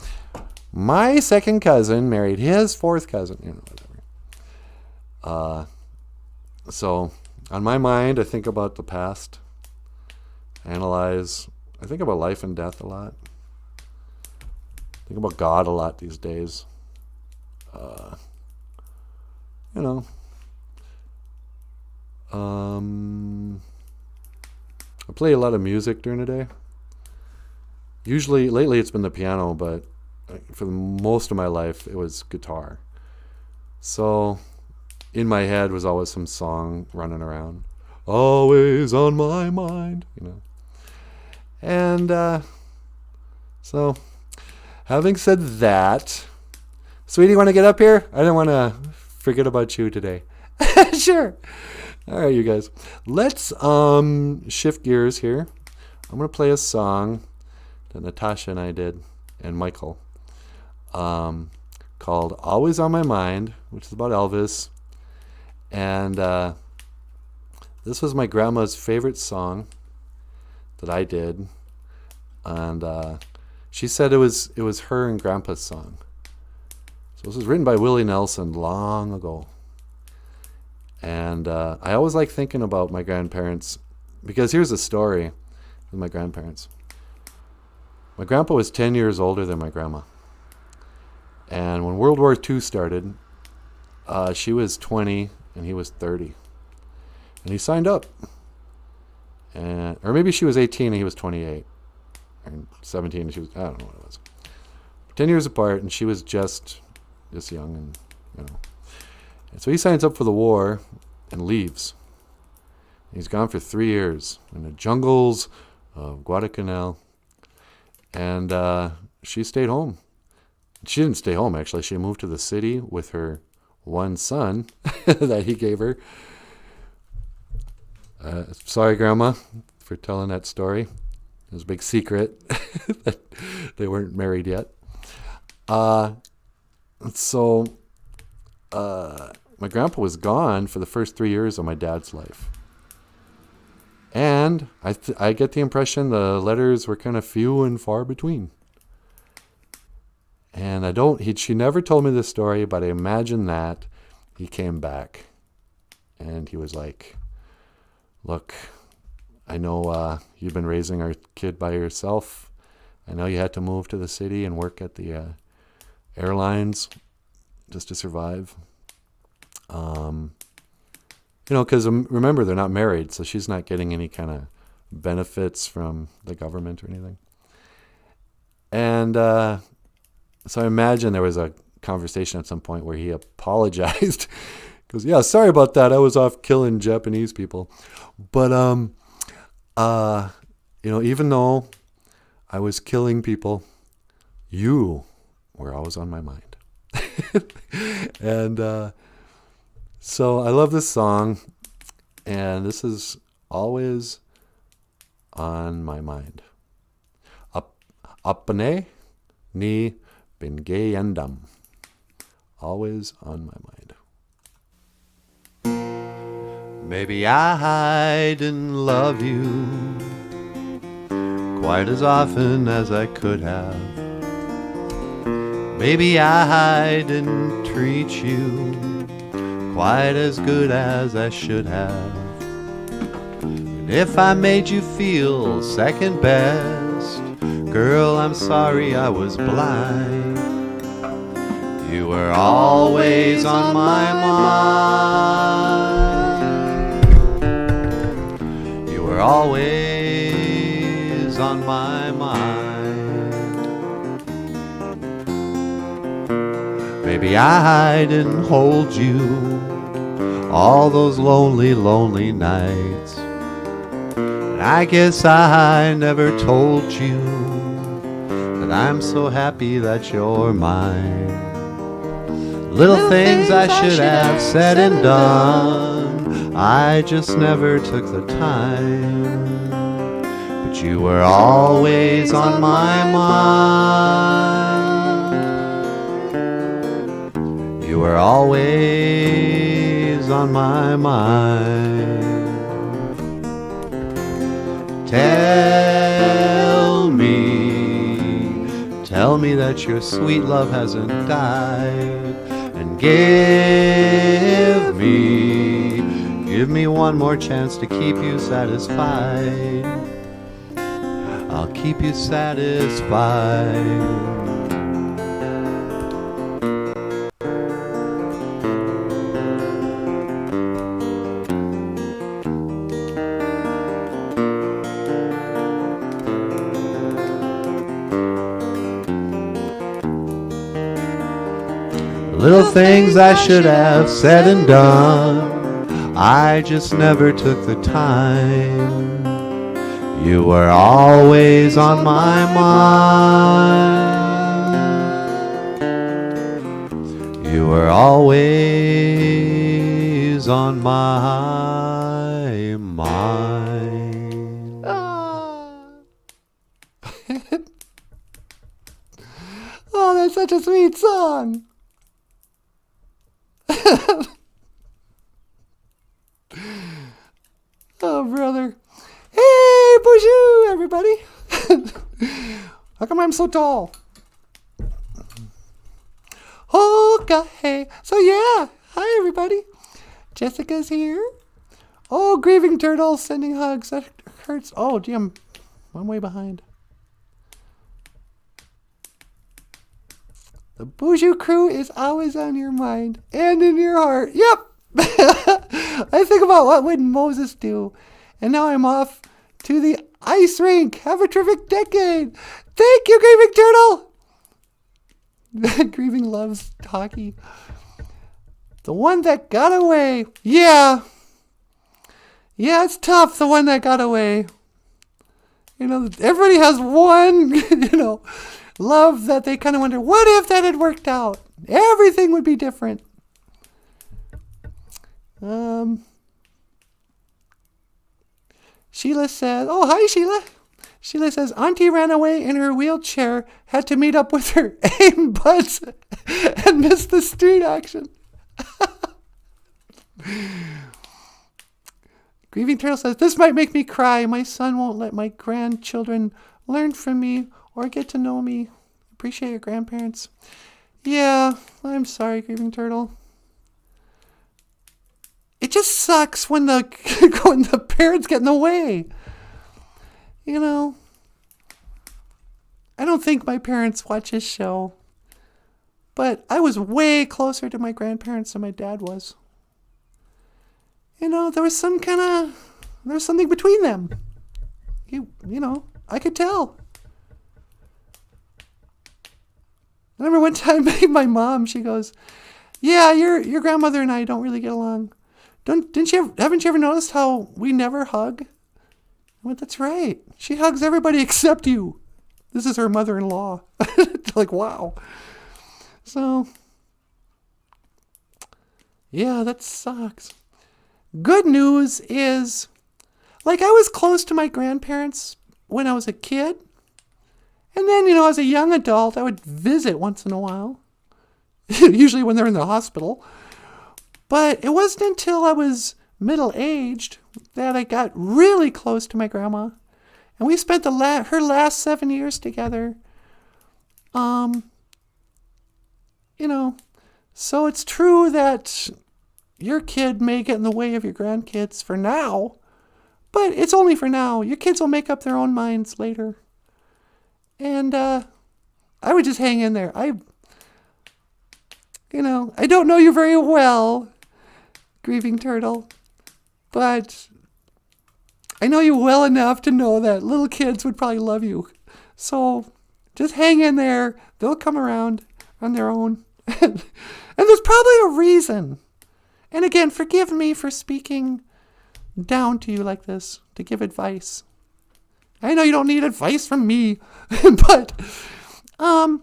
[SPEAKER 1] my second cousin married his fourth cousin, whatever. So, on my mind, I think about the past, analyze. I think about life and death a lot. I think about God a lot these days. I play a lot of music during the day. Usually, lately it's been the piano, but for most of my life, it was guitar. So, in my head was always some song running around. Always on my mind, And, so, having said that, sweetie, want to get up here? I don't want to forget about you today. Sure. All right, you guys. Let's shift gears here. I'm going to play a song that Natasha and I did, and Michael, called Always on My Mind, which is about Elvis. And this was my grandma's favorite song that I did. And she said it was her and Grandpa's song. So this was written by Willie Nelson long ago. And I always like thinking about my grandparents, because here's a story with my grandparents. My grandpa was 10 years older than my grandma. And when World War II started, she was 20 and he was 30. And he signed up. Or maybe she was 18 and he was 28. Or 17 and she was, I don't know what it was. 10 years apart, and she was just young, and And so he signs up for the war and leaves. He's gone for 3 years in the jungles of Guadalcanal. And she stayed home. She didn't stay home, actually. She moved to the city with her one son that he gave her. Sorry, Grandma, for telling that story. It was a big secret that they weren't married yet. So my grandpa was gone for the first 3 years of my dad's life. And I get the impression the letters were kind of few and far between. And she never told me this story, but I imagine that he came back and he was like, look, I know you've been raising our kid by yourself. I know you had to move to the city and work at the airlines just to survive. Because remember, they're not married, so she's not getting any kind of benefits from the government or anything. And so I imagine there was a conversation at some point where he apologized. Goes, yeah, sorry about that. I was off killing Japanese people. But, even though I was killing people, you were always on my mind. And so I love this song, and this is always on my mind. Apne ni bingayandam. Always on my mind. Maybe I didn't love you quite as often as I could have. Maybe I didn't treat you quite as good as I should have. And if I made you feel second best, girl, I'm sorry I was blind. You were always on my mind. You were always on my mind. Maybe I didn't hold you all those lonely, lonely nights. And I guess I never told you that I'm so happy that you're mine. Little things I should have said and done, I just never took the time. But you were always on my mind. You were always on my mind. Tell me that your sweet love hasn't died. And give me one more chance to keep you satisfied. I'll keep you satisfied. Little things I should have said and done, I just never took the time. You were always on my mind. You were always on my mind.
[SPEAKER 2] Oh, that's such a sweet song. Oh, brother. Hey, Boozhoo, everybody. How come I'm so tall? Okay. So, yeah. Hi, everybody.
[SPEAKER 1] Jessica's here. Oh, Grieving Turtle sending hugs. That hurts. Oh, gee, I'm way behind. The Boozhoo crew is always on your mind and in your heart. Yep. I think about what would Moses do. And now I'm off to the ice rink. Have a terrific decade. Thank you, Grieving Turtle. Grieving loves hockey. The one that got away. Yeah. Yeah, it's tough, the one that got away. You know, everybody has one, love that they kind of wonder, what if that had worked out? Everything would be different. Sheila says, oh, hi, Sheila. Sheila says, Auntie ran away in her wheelchair, had to meet up with her aim buds and missed the street action. Grieving Turtle says, this might make me cry. My son won't let my grandchildren learn from me or get to know me. Appreciate your grandparents. Yeah, I'm sorry, Grieving Turtle. It just sucks when the parents get in the way. I don't think my parents watch this show, but I was way closer to my grandparents than my dad was. There was something between them. I could tell. I remember one time my mom, she goes, yeah, your grandmother and I don't really get along. Haven't you ever noticed how we never hug? I went, that's right. She hugs everybody except you. This is her mother-in-law. Like, wow. So, yeah, that sucks. Good news is, I was close to my grandparents when I was a kid. And then, as a young adult, I would visit once in a while. Usually when they're in the hospital. But it wasn't until I was middle-aged that I got really close to my grandma. And we spent her last 7 years together. So it's true that your kid may get in the way of your grandkids for now, but it's only for now. Your kids will make up their own minds later. And I would just hang in there. I don't know you very well, Grieving Turtle, but I know you well enough to know that little kids would probably love you. So just hang in there. They'll come around on their own. And there's probably a reason. And again, forgive me for speaking down to you like this, to give advice. I know you don't need advice from me, but, so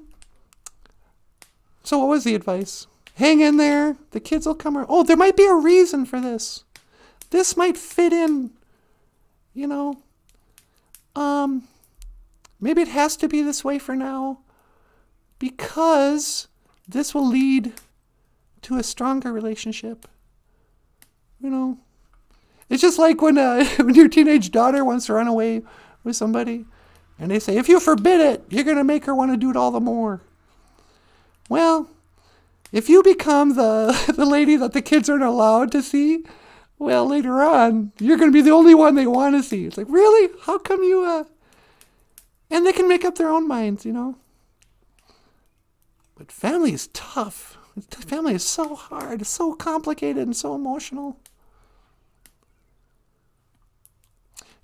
[SPEAKER 1] what was the advice? Hang in there. The kids will come around. Oh, there might be a reason for this. This might fit in, maybe it has to be this way for now because this will lead to a stronger relationship. It's just like when your teenage daughter wants to run away with somebody and they say, if you forbid it, you're going to make her want to do it all the more. Well, if you become the lady that the kids aren't allowed to see, well, later on, you're going to be the only one they want to see. It's like, really? How come you, and they can make up their own minds, But family is tough. Family is so hard, it's so complicated and so emotional.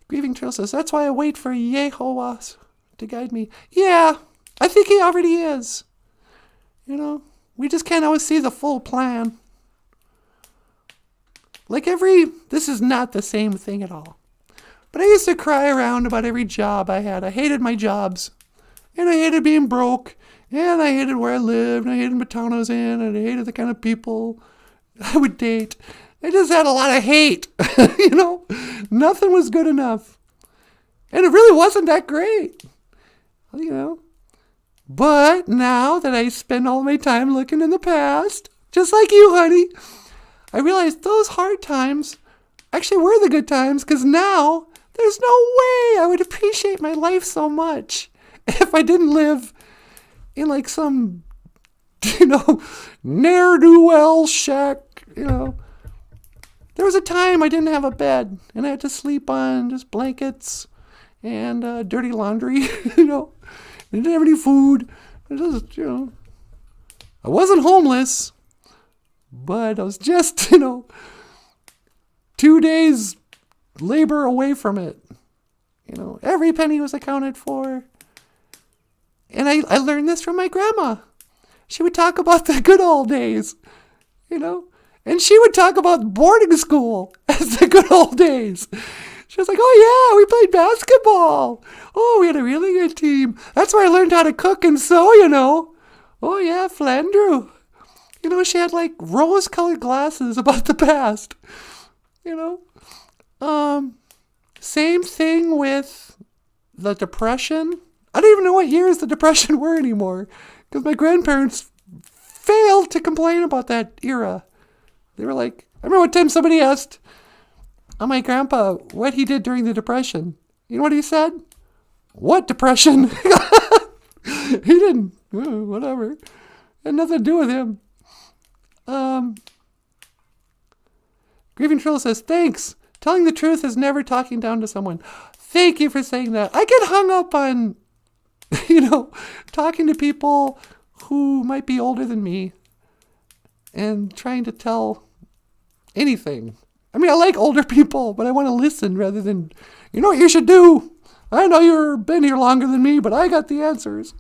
[SPEAKER 1] Grieving Trail says, that's why I wait for Yehovah to guide me. Yeah, I think he already is. We just can't always see the full plan. This is not the same thing at all. But I used to cry around about every job I had. I hated my jobs. And I hated being broke. And I hated where I lived. And I hated the town I was in. And I hated the kind of people I would date. I just had a lot of hate. Nothing was good enough. And it really wasn't that great. But now that I spend all my time looking in the past, just like you, honey, I realized those hard times actually were the good times because now there's no way I would appreciate my life so much if I didn't live in some, ne'er-do-well shack, There was a time I didn't have a bed, and I had to sleep on just blankets and dirty laundry, you know. I didn't have any food. I just, you know, I wasn't homeless, but I was just, you know, 2 days labor away from it. You know, every penny was accounted for. And I learned this from my grandma. She would talk about the good old days, you know. And she would talk about boarding school as the good old days. She was like, oh, yeah, we played basketball. Oh, we had a really good team. That's where I learned how to cook and sew, you know. Oh, yeah, Flandreau. You know, she had like rose-colored glasses about the past, you know. Same thing with the Depression. I don't even know what years the Depression were anymore because my grandparents failed to complain about that era. They were like, I remember one time somebody asked my grandpa what he did during the Depression. You know what he said? What Depression? He didn't. Whatever. Had nothing to do with him. Grieving Trill says, thanks. Telling the truth is never talking down to someone. Thank you for saying that. I get hung up on, you know, talking to people who might be older than me and trying to tell anything. I mean, I like older people, but I want to listen rather than, you know what you should do? I know you've been here longer than me, but I got the answers.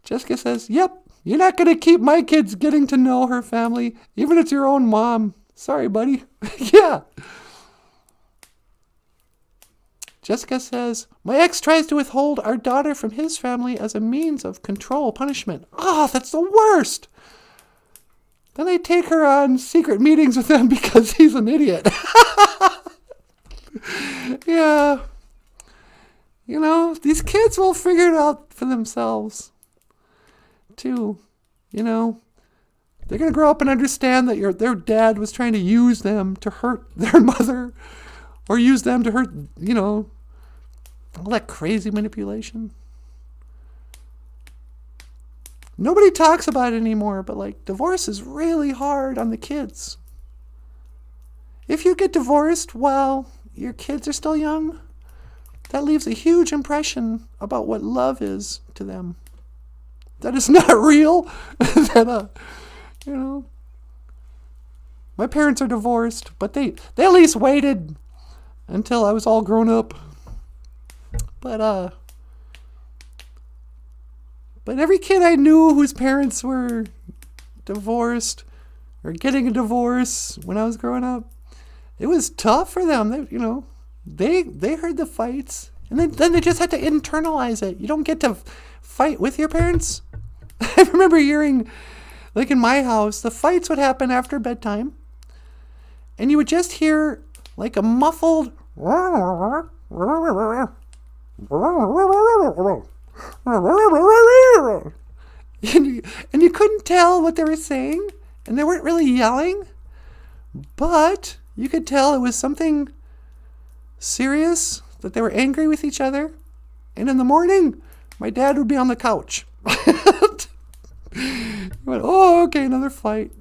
[SPEAKER 1] Jessica says, yep, you're not going to keep my kids getting to know her family, even if it's your own mom. Sorry, buddy. Yeah. Jessica says, my ex tries to withhold our daughter from his family as a means of control, punishment. Oh, that's the worst. Then I take her on secret meetings with him because he's an idiot. Yeah. You know, these kids will figure it out for themselves, too. You know, they're going to grow up and understand that their dad was trying to use them to hurt their mother or use them to hurt, you know, all that crazy manipulation. Nobody talks about it anymore, but like divorce is really hard on the kids. If you get divorced while your kids are still young, that leaves a huge impression about what love is to them. That is not real. That, you know, my parents are divorced, but they at least waited until I was all grown up. But every kid I knew whose parents were divorced or getting a divorce when I was growing up, it was tough for them. They heard the fights, and then they just had to internalize it. You don't get to fight with your parents. I remember hearing, like in my house, the fights would happen after bedtime, and you would just hear like a muffled and you couldn't tell what they were saying, and they weren't really yelling, but you could tell it was something serious, that they were angry with each other. And in the morning, my dad would be on the couch. He went, oh, okay, another fight.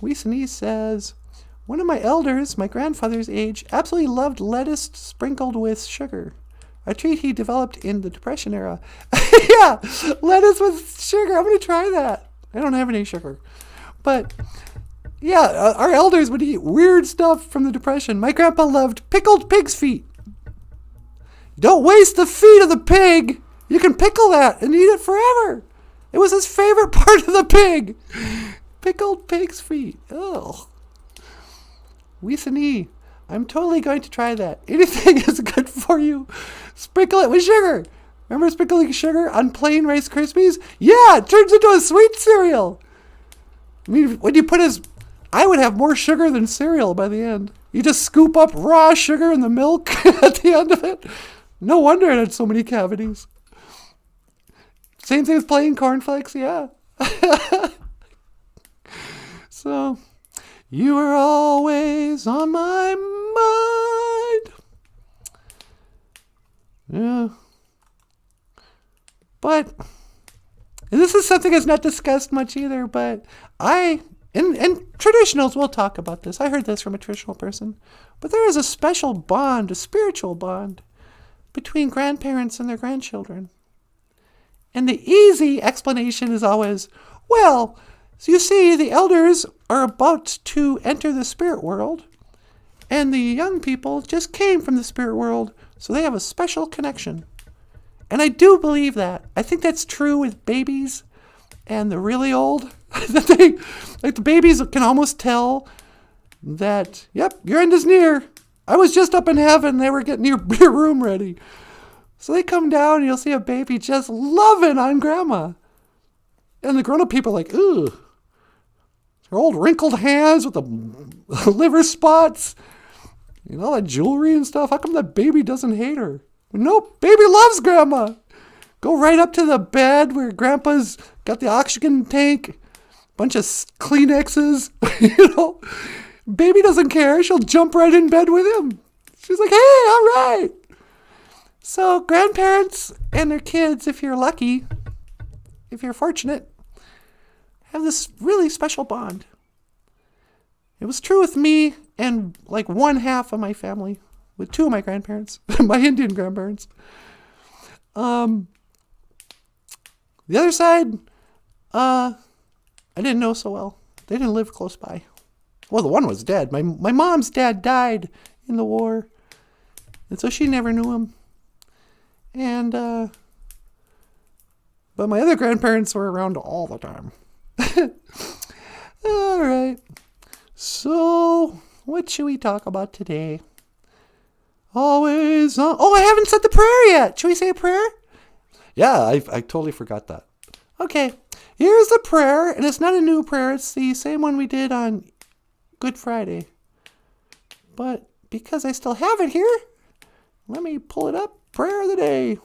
[SPEAKER 1] Weesney says, one of my elders, my grandfather's age, absolutely loved lettuce sprinkled with sugar, a treat he developed in the Depression era. Yeah, lettuce with sugar. I'm going to try that. I don't have any sugar. But yeah, our elders would eat weird stuff from the Depression. My grandpa loved pickled pig's feet. Don't waste the feet of the pig. You can pickle that and eat it forever. It was his favorite part of the pig. Pickled pig's feet. Ugh. Weesony, I'm totally going to try that. Anything is good for you. Sprinkle it with sugar. Remember sprinkling sugar on plain Rice Krispies? Yeah, it turns into a sweet cereal. I mean, when you put I would have more sugar than cereal by the end. You just scoop up raw sugar in the milk at the end of it. No wonder it had so many cavities. Same thing as plain cornflakes, yeah. So, you are always on my mind. Yeah. But, and this is something that's not discussed much either, but I
[SPEAKER 3] and traditionals will talk about this. I heard this from a traditional person. But there is a special bond, a spiritual bond, between grandparents and their grandchildren. And the easy explanation is always, well, so you see, the elders are about to enter the spirit world, and the young people just came from the spirit world, so they have a special connection. And I do believe that. I think that's true with babies and the really old. Like the babies can almost tell that, yep, your end is near. I was just up in heaven. They were getting your room ready. So they come down and you'll see a baby just loving on grandma. And the grown-up people are like, ugh. Her old wrinkled hands with the liver spots. You know, that jewelry and stuff. How come that baby doesn't hate her? Nope, baby loves grandma. Go right up to the bed where grandpa's got the oxygen tank. Bunch of Kleenexes. You know, baby doesn't care. She'll jump right in bed with him. She's like, hey, all right. So grandparents and their kids, if you're lucky, if you're fortunate, have this really special bond. It was true with me and like one half of my family, with two of my grandparents, my Indian grandparents. The other side, I didn't know so well. They didn't live close by. Well, the one was dead. My mom's dad died in the war, and so she never knew him. And but my other grandparents were around all the time. All right. So, what should we talk about today? Always on. Oh, I haven't said the prayer yet. Should we say a prayer?
[SPEAKER 1] Yeah, I totally forgot that.
[SPEAKER 3] Okay. Here's the prayer, and it's not a new prayer. It's the same one we did on Good Friday. But because I still have it here, let me pull it up. Prayer of the day.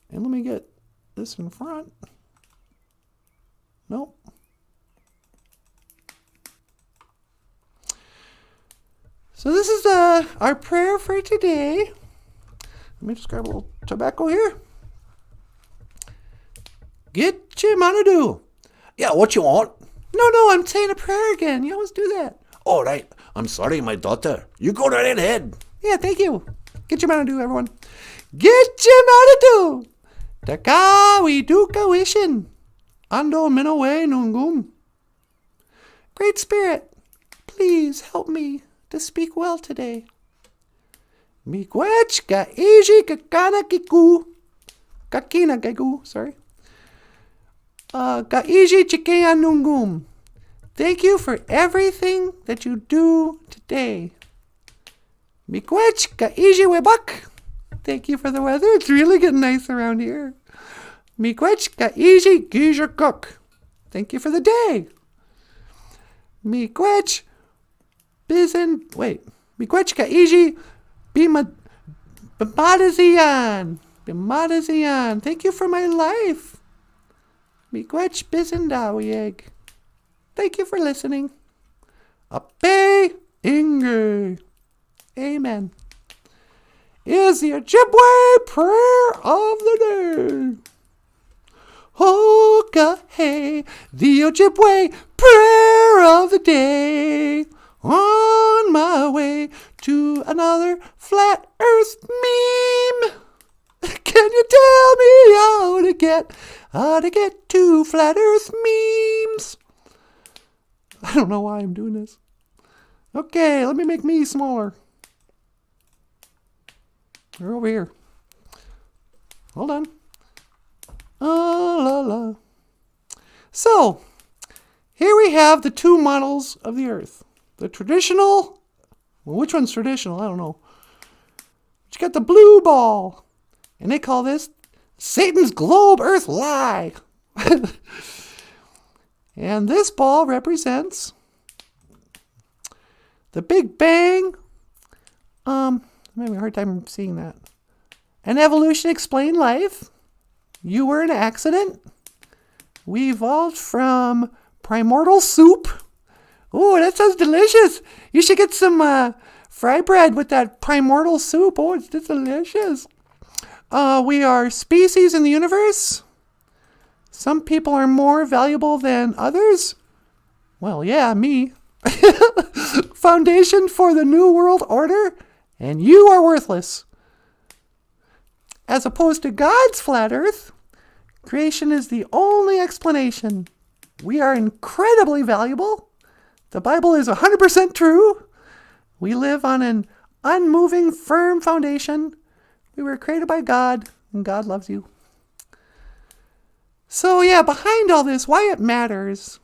[SPEAKER 3] And let me get this in front. Nope. So this is our prayer for today. Let me just grab a little tobacco here. Get your manado.
[SPEAKER 2] Yeah, what you want?
[SPEAKER 3] No, I'm saying a prayer again. You always do that.
[SPEAKER 2] All right. I'm sorry, my daughter. You go right ahead.
[SPEAKER 3] Yeah, thank you. Get your manado, everyone. Get your manado. Takawi duka wishin. Ando minowe nungum. Great Spirit, please help me to speak well today. Miigwech ka iji kakana kiku. Kakina kiku, sorry. Ka iji chikea nungum. Thank you for everything that you do today. Miigwech ka iji webak. Thank you for the weather. It's really getting nice around here. Miigwech ka iji gija cook. Thank you for the day. Miigwech Miigwech ka iji bimadazian. Bimadazian. Thank you for my life. Miigwech bizindawieg. Thank you for listening. Ape Inge. Amen. Is the Ojibwe prayer of the day. Hoka hey, the Ojibwe prayer of the day. On my way to another flat earth meme. Can you tell me how to get to flat earth memes? I don't know why I'm doing this. Okay, let me make me smaller. They're over here. Hold on. La la. So, here we have the two models of the earth. The traditional, well, which one's traditional? I don't know. But you got the blue ball. And they call this Satan's globe earth lie. And this ball represents the Big Bang. I'm having a hard time seeing that. An evolution explained life. You were an accident. We evolved from primordial soup. Oh, that sounds delicious. You should get some fry bread with that primordial soup. Oh, it's delicious. We are species in the universe. some people are more valuable than others? Well, yeah, me. Foundation for the New World Order, and you are worthless. As opposed to God's flat earth, creation is the only explanation. We are incredibly valuable. The Bible is 100% true. We live on an unmoving, firm foundation. We were created by God, and God loves you. So yeah, behind all this, why it matters.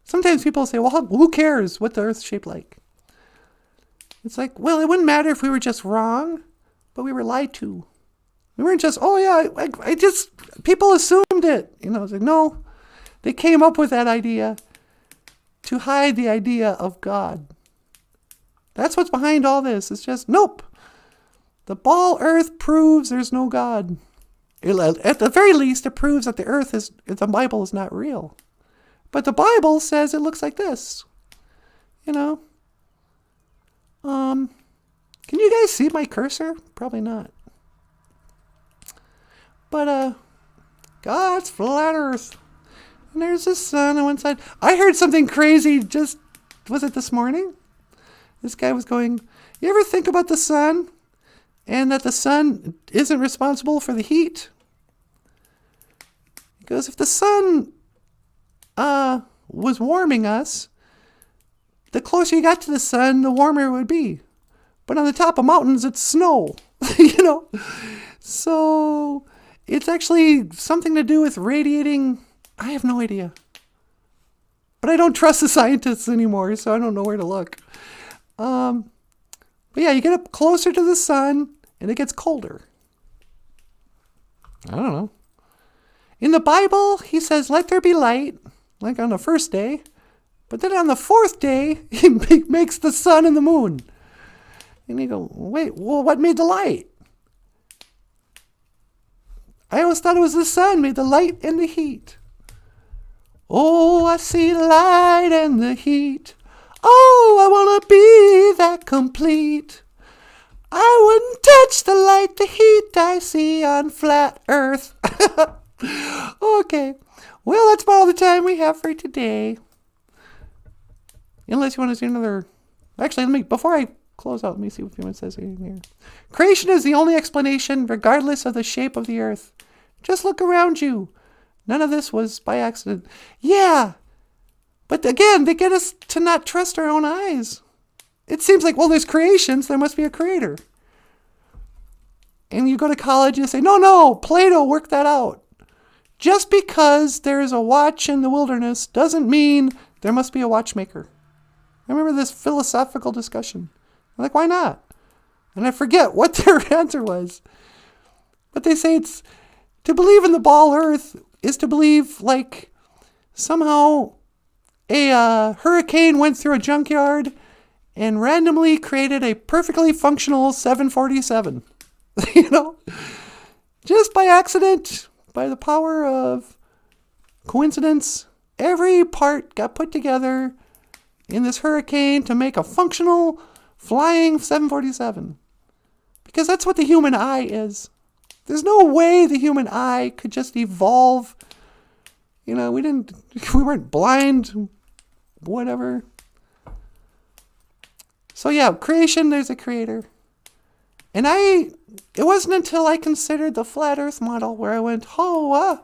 [SPEAKER 3] Sometimes people say, well, who cares what the earth's shaped like? It's like, well, it wouldn't matter if we were just wrong, but we were lied to. We weren't just, oh yeah, I just, people assumed it. It's like, no, they came up with that idea to hide the idea of God. That's what's behind all this. It's just, nope. The ball earth proves there's no God. At the very least, it proves that the Bible is not real. But the Bible says it looks like this. Can you guys see my cursor? Probably not. But, God's flat earth. And there's the sun on one side. I heard something crazy was it this morning? This guy was going, you ever think about the sun? And that the sun isn't responsible for the heat? He goes, if the sun was warming us, the closer you got to the sun, the warmer it would be. But on the top of mountains, it's snow. So it's actually something to do with radiating. I have no idea. But I don't trust the scientists anymore, so I don't know where to look. But yeah, you get up closer to the sun, and it gets colder. I don't know. In the Bible, he says, let there be light, like on the first day. But then on the fourth day, he makes the sun and the moon. And you go, wait, well, what made the light? I always thought it was the sun made the light and the heat. Oh, I see the light and the heat. Oh, I want to be that complete. I wouldn't touch the light, the heat I see on flat earth. Okay. Well, that's about all the time we have for today. Unless you want to see another... Actually, before I close out, let me see if anyone says anything here. Creation is the only explanation, regardless of the shape of the earth. Just look around you. None of this was by accident. Yeah. But again, they get us to not trust our own eyes. It seems like, well, there's creations, there must be a creator. And you go to college and you say, no, Plato worked that out. Just because there's a watch in the wilderness doesn't mean there must be a watchmaker. I remember this philosophical discussion. I'm like, why not? And I forget what their answer was. But they say to believe in the ball earth is to believe like somehow a hurricane went through a junkyard and randomly created a perfectly functional 747. Just by accident, by the power of coincidence, every part got put together in this hurricane to make a functional flying 747. Because that's what the human eye is. There's no way the human eye could just evolve. We weren't blind, whatever. So yeah, creation, there's a creator. And it wasn't until I considered the flat earth model where I went, I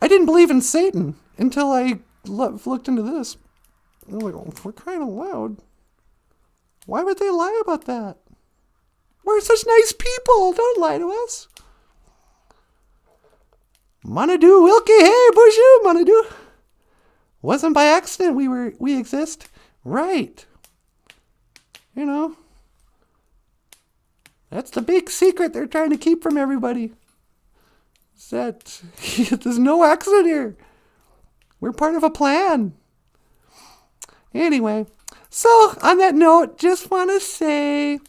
[SPEAKER 3] didn't believe in Satan until I looked into this. I'm like, oh, we're crying out loud. Why would they lie about that? We're such nice people. Don't lie to us. Manadu Wilkie, hey, Boozhoo, Manadu. Wasn't by accident we exist. Right. That's the big secret they're trying to keep from everybody. Is that there's no accident here. We're part of a plan. Anyway, so on that note, just want to say,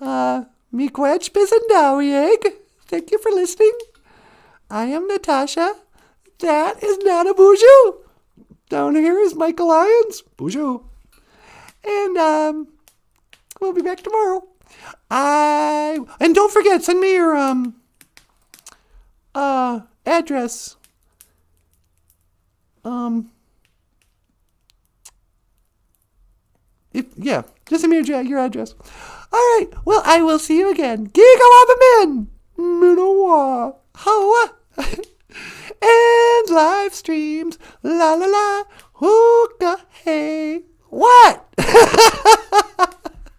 [SPEAKER 3] Miigwech Bizendawieg. Thank you for listening. I am Natasha. That is Nanaboozhoo. Down here is Michael Lyons.
[SPEAKER 1] Boozhoo.
[SPEAKER 3] And we'll be back tomorrow. And don't forget, send me your address. Just send me your address. All right. Well, I will see you again. Giga Minawa. Hoa. And live streams. La la la.